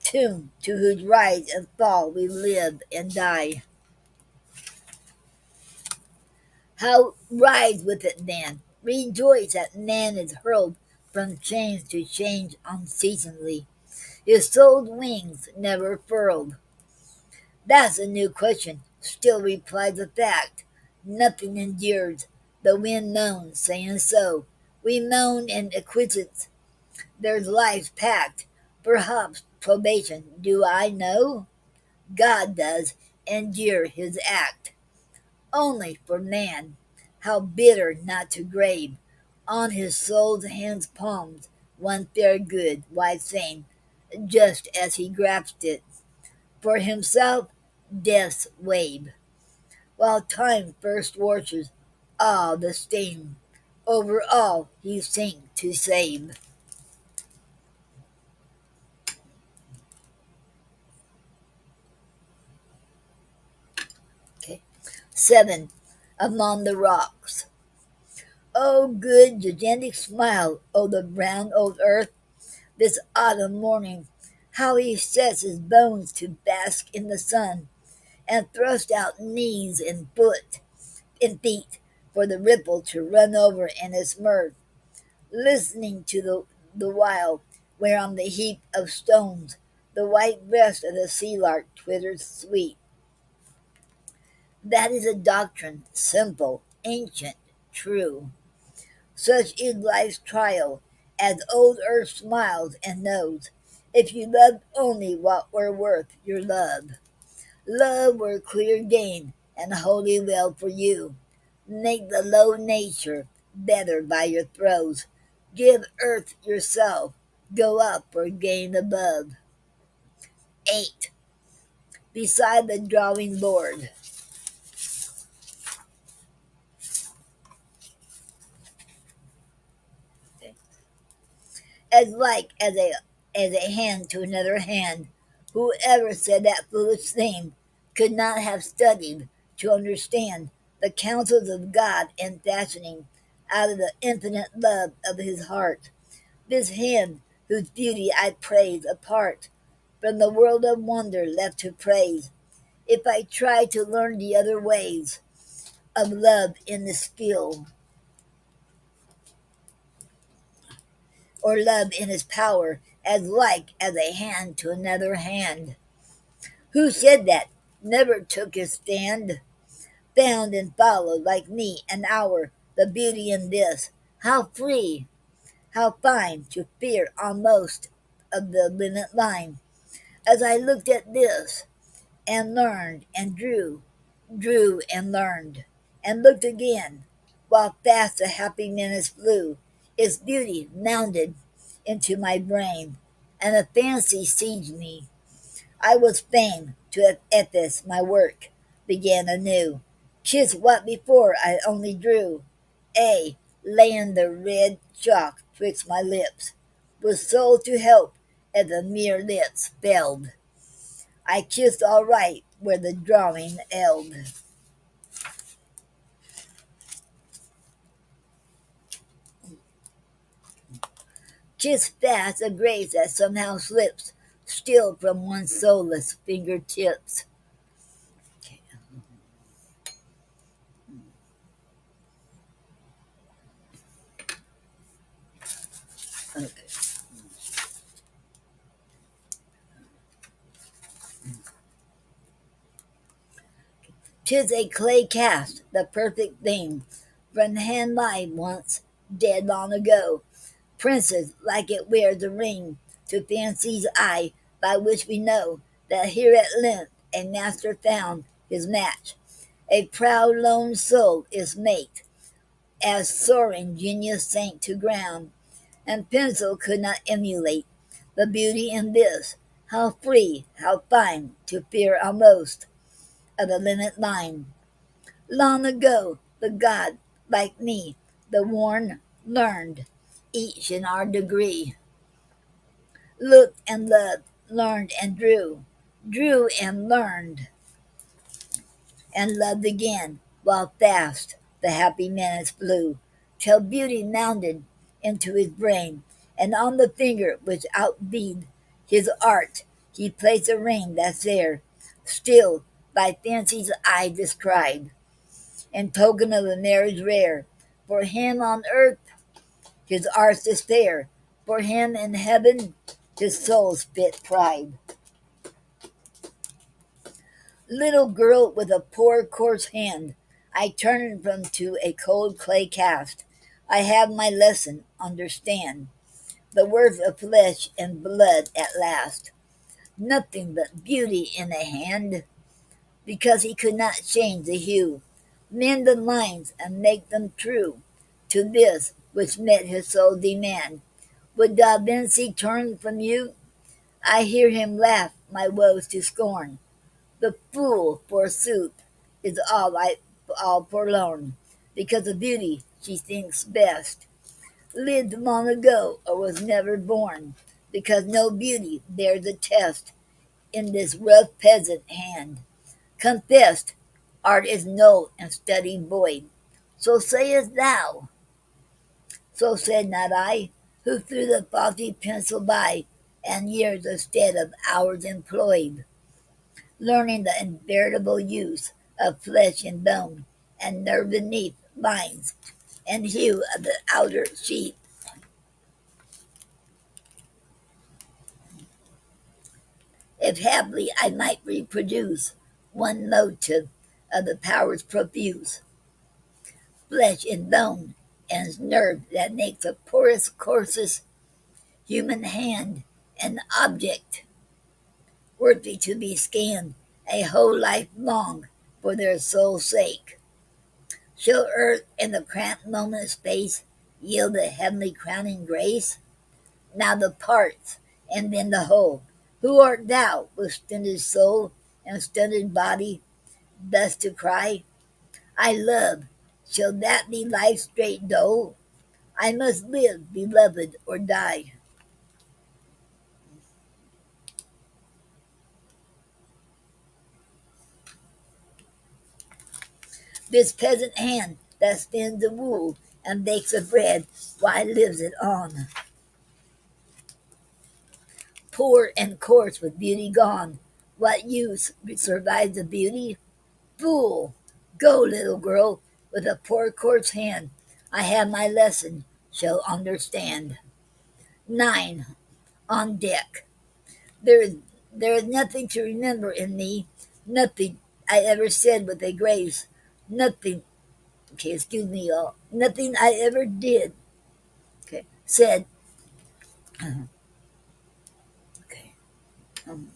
tuned to whose rise and fall we live and die. How rise with it then? Rejoice that man is hurled from change to change unceasingly, his soul's wings never furled. That's a new question, still replies a fact. Nothing endures, the wind moans, saying so. We moan in acquiescence, there's lives packed. Perhaps probation, do I know? God does endure his act. Only for man, how bitter not to grave on his soul's hands palms one fair good, wise saying, just as he grasped it. For himself, death's wave, while time first washes all the stain. Over all he sink to save. Okay. 7. Among the rocks. Oh, good gigantic smile, oh, the brown old earth, this autumn morning, how he sets his bones to bask in the sun, and thrust out knees and feet, for the ripple to run over in his mirth, listening to the while, where on the heap of stones the white breast of the sea lark twitters sweet. That is a doctrine, simple, ancient, true. Such is life's trial, as old earth smiles and knows. If you loved only what were worth your love, love were clear gain and wholly well for you. Make the low nature better by your throes. Give earth yourself, go up or gain above. 8. Beside the drawing board. As like as a hand to another hand. Whoever said that foolish thing could not have studied to understand the counsels of God in fashioning out of the infinite love of his heart this hand whose beauty I praise apart from the world of wonder left to praise. If I try to learn the other ways of love in the skill, or love in his power, as like as a hand to another hand. Who said that? Never took his stand. Found and followed like me an hour the beauty in this. How free, how fine to fear almost of the limit line. As I looked at this and learned and drew and learned, and looked again, while fast the happy minutes flew, its beauty mounted into my brain, and a fancy seized me. I was fain to at this my work began anew. Kiss what before I only drew, laying the red chalk twixt my lips, with soul to help as the mere lips failed. I kissed all right where the drawing held. Kissed fast a grace that somehow slips, still from one's soulless fingertips. Okay. Okay. 'Tis a clay cast, the perfect thing, from hand live once, dead long ago. Princes, like it wears a ring, to fancy's eye, by which we know that here at length a master found his match. A proud lone soul is mate, as soaring genius sank to ground, and pencil could not emulate the beauty in this. How free, how fine, to fear almost of the limit line. Long ago, the God, like me, the worn, learned, each in our degree, looked and loved, learned and drew and learned, and loved again, while fast the happy minutes flew, till beauty mounted into his brain, and on the finger which outbeat his art he placed a ring that's there, still by fancy's eye descried, in token of a marriage rare. For him on earth his art is fair, for him in heaven his soul spit pride. Little girl with a poor coarse hand, I turn from to a cold clay cast. I have my lesson, understand the words of flesh and blood at last. Nothing but beauty in a hand, because he could not change the hue, mend the lines and make them true to this which met his soul demand. Would Da Vinci turn from you? I hear him laugh my woes to scorn. The fool, forsooth, is all forlorn, because the beauty she thinks best lived long ago or was never born, because no beauty bears a test in this rough peasant hand. Confessed, art is null and study void. So sayest thou, so said not I, who threw the faulty pencil by, and years instead of hours employed, learning the inveritable use of flesh and bone, and nerve beneath lines, and hue of the outer sheath. If haply I might reproduce one motive of the powers profuse, flesh and bone and nerve that makes the poorest, coarsest human hand an object worthy to be scanned a whole life long for their soul's sake. Shall earth in the cramped moment's space yield a heavenly crowning grace? Now the parts, and then the whole. Who art thou, with stunted soul and stunted body, thus to cry, I love? Shall that be life's straight dole? I must live, beloved, or die. This peasant hand that spins the wool and bakes the bread, why lives it on? Poor and coarse with beauty gone, what use survives the beauty? Fool! Go, little girl, with a poor coarse hand. I have my lesson, shall understand. 9. On deck. There is, there is nothing to remember in me, nothing I ever said with a grace, nothing, okay, excuse me, y'all, nothing I ever did, okay, said, okay, um,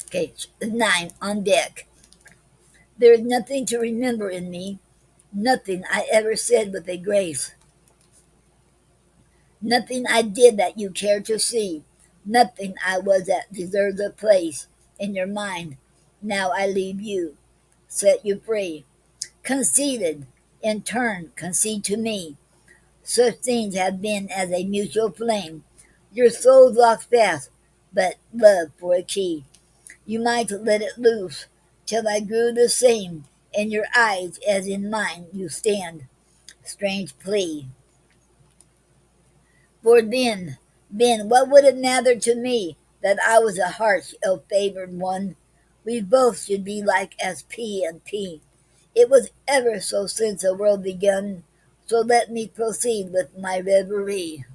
okay, 9. On deck. There is nothing to remember in me, nothing I ever said with a grace, nothing I did that you care to see, nothing I was that deserves a place in your mind. Now I leave you, set you free. Conceded, in turn, concede to me. Such things have been as a mutual flame. Your soul's locked fast, but love for a key. You might let it loose, till I grew the same. In your eyes, as in mine, you stand. Strange plea. For then, what would it matter to me that I was a harsh, ill-favored one? We both should be like as P and P. It was ever so since the world begun, so let me proceed with my reverie.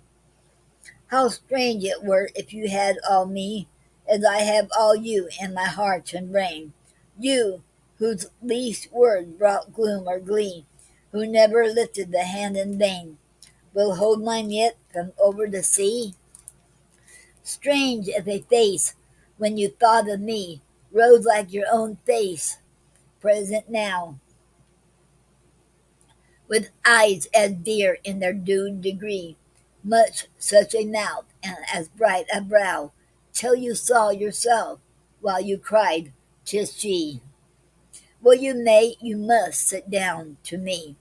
How strange it were if you had all me, as I have all you in my heart and brain. You, whose least word brought gloom or glee, who never lifted the hand in vain, will hold mine yet from over the sea? Strange if a face, when you thought of me, rose like your own face, present now, with eyes as dear in their due degree, much such a mouth and as bright a brow, till you saw yourself, while you cried, "'Tis she." Well, you may, you must sit down to me.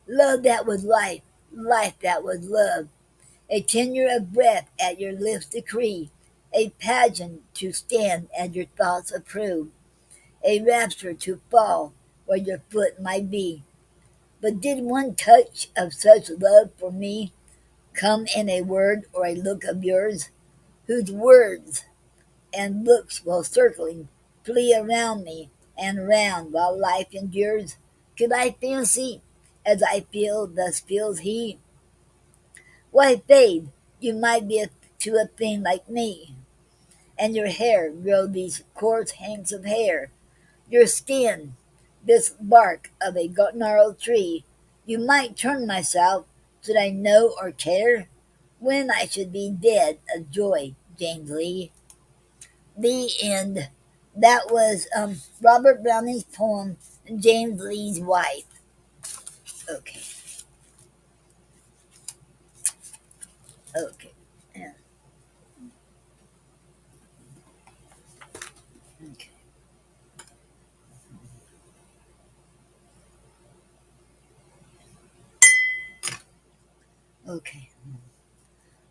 Love that was life, life that was love, a tenure of breath at your lips' decree, a pageant to stand as your thoughts approve, a rapture to fall where your foot might be. But did one touch of such love for me come in a word or a look of yours, whose words and looks while circling flee around me and round while life endures? Could I fancy as I feel, thus feels he? Why, babe, you might be to a thing like me, and your hair grow these coarse hanks of hair, your skin this bark of a gnarled tree. You might turn myself, should I know or care, when I should be dead of joy, James Lee. The end. That was Robert Browning's poem, James Lee's Wife. Okay, okay, yeah, okay, okay,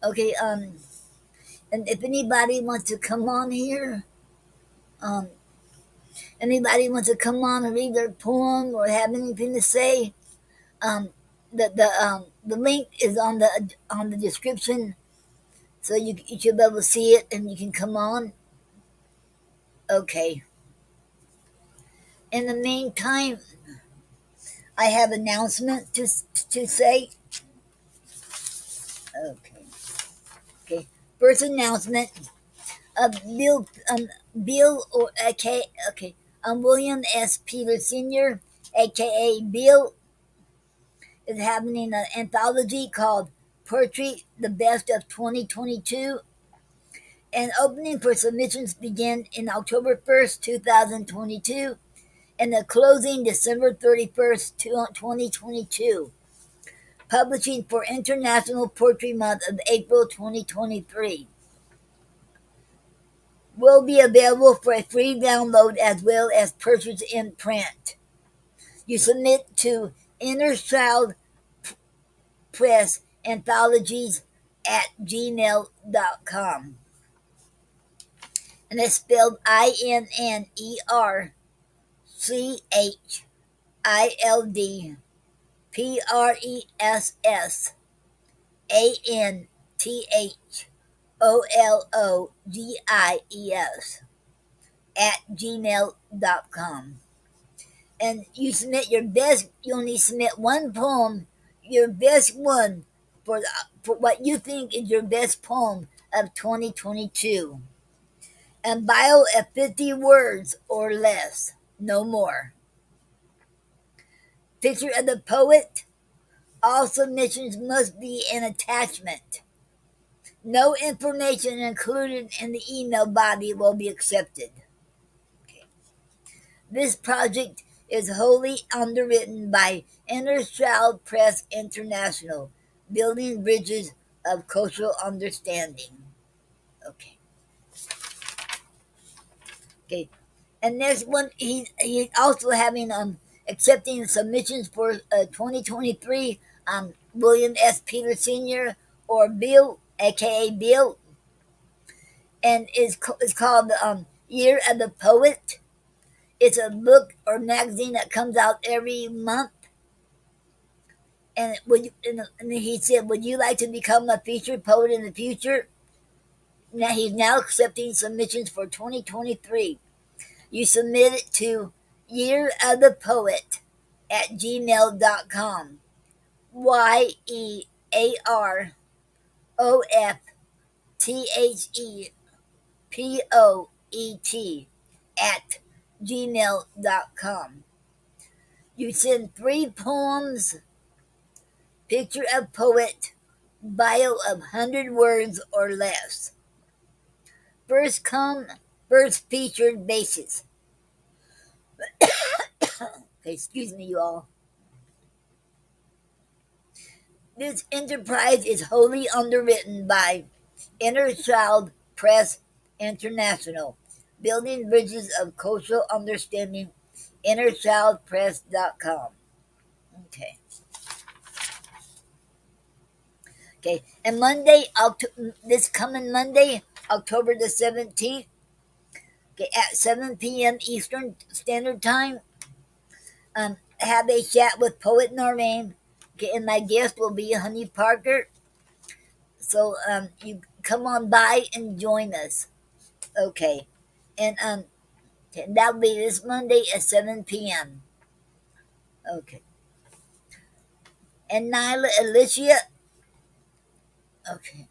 okay. And if anybody wants to come on here, um, anybody wants to come on and read their poem or have anything to say, um, the link is on the description, so you should be able to see it and you can come on. Okay. In the meantime, I have announcement to say. Okay. Okay. First announcement. Bill Bill or okay. William S. Peter Sr., aka Bill, is having an anthology called Poetry the Best of 2022, and opening for submissions begin in October 1st, 2022, and the closing December 31st, 2022. Publishing for International Poetry Month of April 2023. Will be available for a free download as well as purchase in print. You submit to Inner Child Press Anthologies at gmail.com. And it's spelled INNERCHILDPRESSANTHOLOGIES at gmail.com. And you submit your best, you only submit one poem, your best one for what you think is your best poem of 2022. And bio at 50 words or less, no more. Picture of the poet. All submissions must be an attachment. No information included in the email body will be accepted. Okay. This project is wholly underwritten by Inner Child Press International, building bridges of cultural understanding. Okay. Okay. And next one, he's also having accepting submissions for 2023. William S. Peter Sr. or Bill, aka Bill, and it's called Year of the Poet. It's a book or magazine that comes out every month. And and he said, "Would you like to become a featured poet in the future?" Now he's now accepting submissions for 2023. You submit it to Year of the Poet at gmail.com. YEAROFTHEPOET at gmail.com. You send 3 poems, picture of poet, bio of 100 words or less. First come, first featured basis. Okay, excuse me, you all. This enterprise is wholly underwritten by Inner Child Press International, building bridges of cultural understanding, innerchildpress.com. Okay. Okay. And Monday, this coming Monday, October the 17th, okay, at 7 p.m. Eastern Standard Time, have a chat with poet Noreen. Okay, and my guest will be Honey Parker. So you come on by and join us. Okay, and that'll be this Monday at 7 p.m. Okay, and Nyla Alicia. Okay,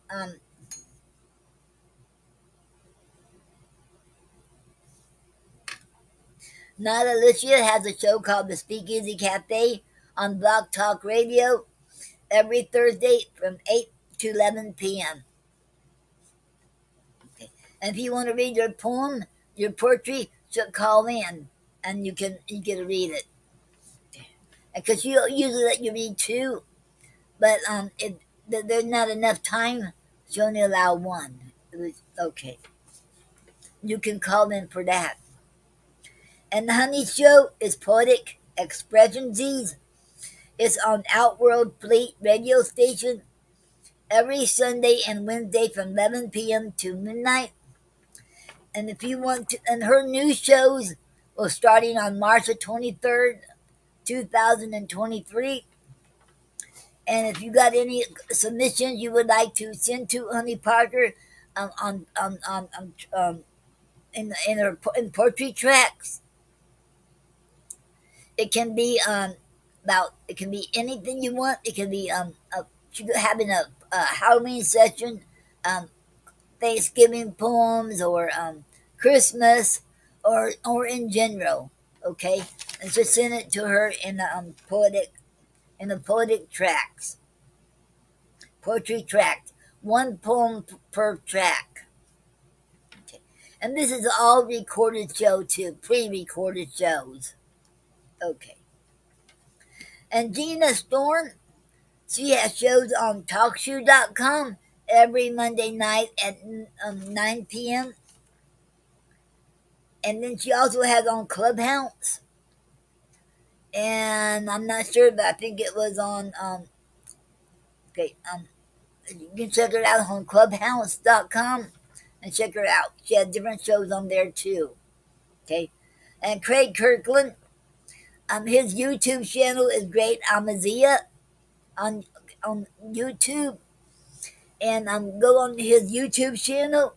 Nyla Alicia has a show called the Speakeasy Cafe on Blog Talk Radio every Thursday from 8 to 11 p.m. Okay. And if you want to read your poem, your poetry, so call in, and you get to read it. Because you usually let you read two, but there's not enough time, so only allow one. Okay, you can call in for that. And the Honey Show is Poetic Expressions. It's on Outworld Fleet radio station every Sunday and Wednesday from 11 p.m. to midnight. And if you want to, and her new shows will starting on March the 23rd, 2023. And if you got any submissions you would like to send to Honey Parker in her in poetry tracks, it can be about it can be anything you want. It can be having a Halloween session, um, Thanksgiving poems, or Christmas, or in general. Okay, and just send it to her in the poetic tracks, poetry tracks, one poem per track. Okay. And this is all recorded show too, pre-recorded shows. Okay. And Gina Storm, she has shows on TalkShoe.com every Monday night at 9 p.m. And then she also has on Clubhouse. And I'm not sure, but I think it was on, okay, you can check her out on Clubhouse.com and check her out. She has different shows on there too. Okay. And Craig Kirkland, his YouTube channel is Great Amazia on YouTube. And go on his YouTube channel,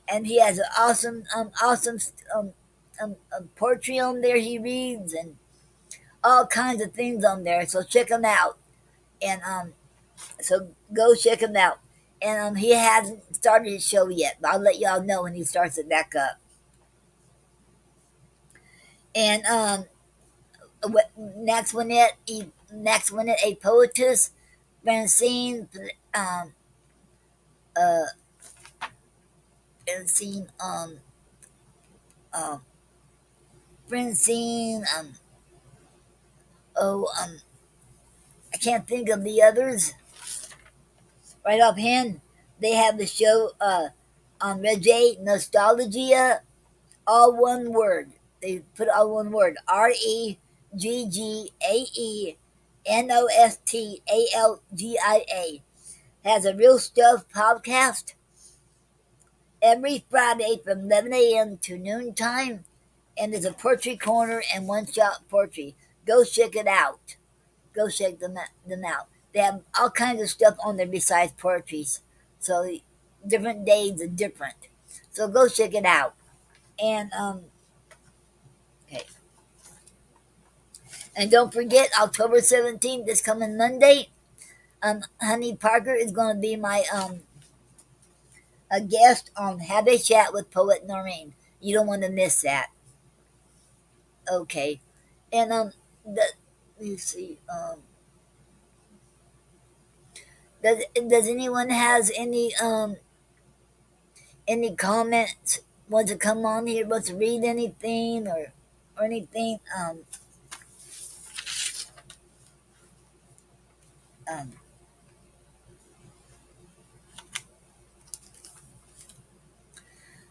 and he has an awesome poetry on there. He reads and all kinds of things on there. So check him out, and so go check him out. And he hasn't started his show yet, but I'll let y'all know when he starts it back up. And next one a poetess, Francine, uh, Francine, um, Francine, oh, I can't think of the others right offhand. They have the show on Reggae Nostalgia, all one word. They put all one word. REGGAENOSTALGIA. Has a Real Stuff podcast every Friday from 11 a.m. to noontime. And there's a poetry corner and one shot poetry. Go check it out. Go check them out. They have all kinds of stuff on there besides poetries. So different days are different. So go check it out. And okay. And don't forget October 17th, this coming Monday, Honey Parker is gonna be my a guest on Have a Chat with Poet Noreen. You don't want to miss that. Okay. And the, let me see, does anyone has any comments? Want to come on here? Want to read anything or anything? Um,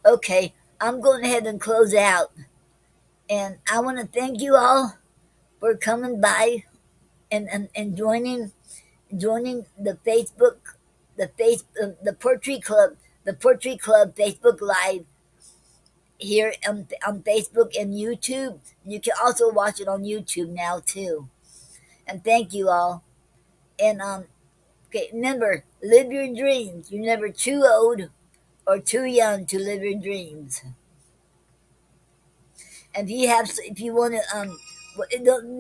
okay, I'm going ahead and close out, and I want to thank you all for coming by and joining the Facebook, the Poetry Club Facebook Live here on Facebook and YouTube. You can also watch it on YouTube now too. And thank you all. And okay, remember, live your dreams. You're never too old or too young to live your dreams. And if you want to,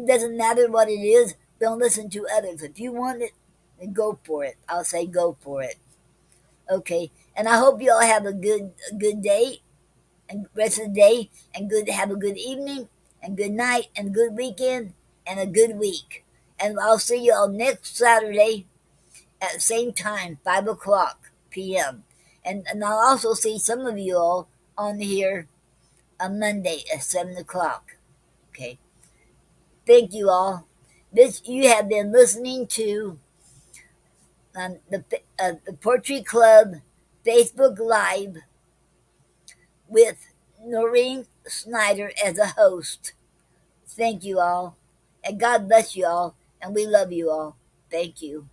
doesn't matter what it is. Don't listen to others. If you want it, then go for it. I'll say go for it. Okay, and I hope you all have a good day and rest of the day, and have a good evening and good night and good weekend and a good week. And I'll see you all next Saturday at the same time, 5 o'clock p.m. And I'll also see some of you all on here on Monday at 7 o'clock. Okay. Thank you all. This you have been listening to the Poetry Club Facebook Live with Noreen Snyder as a host. Thank you all. And God bless you all. And we love you all. Thank you.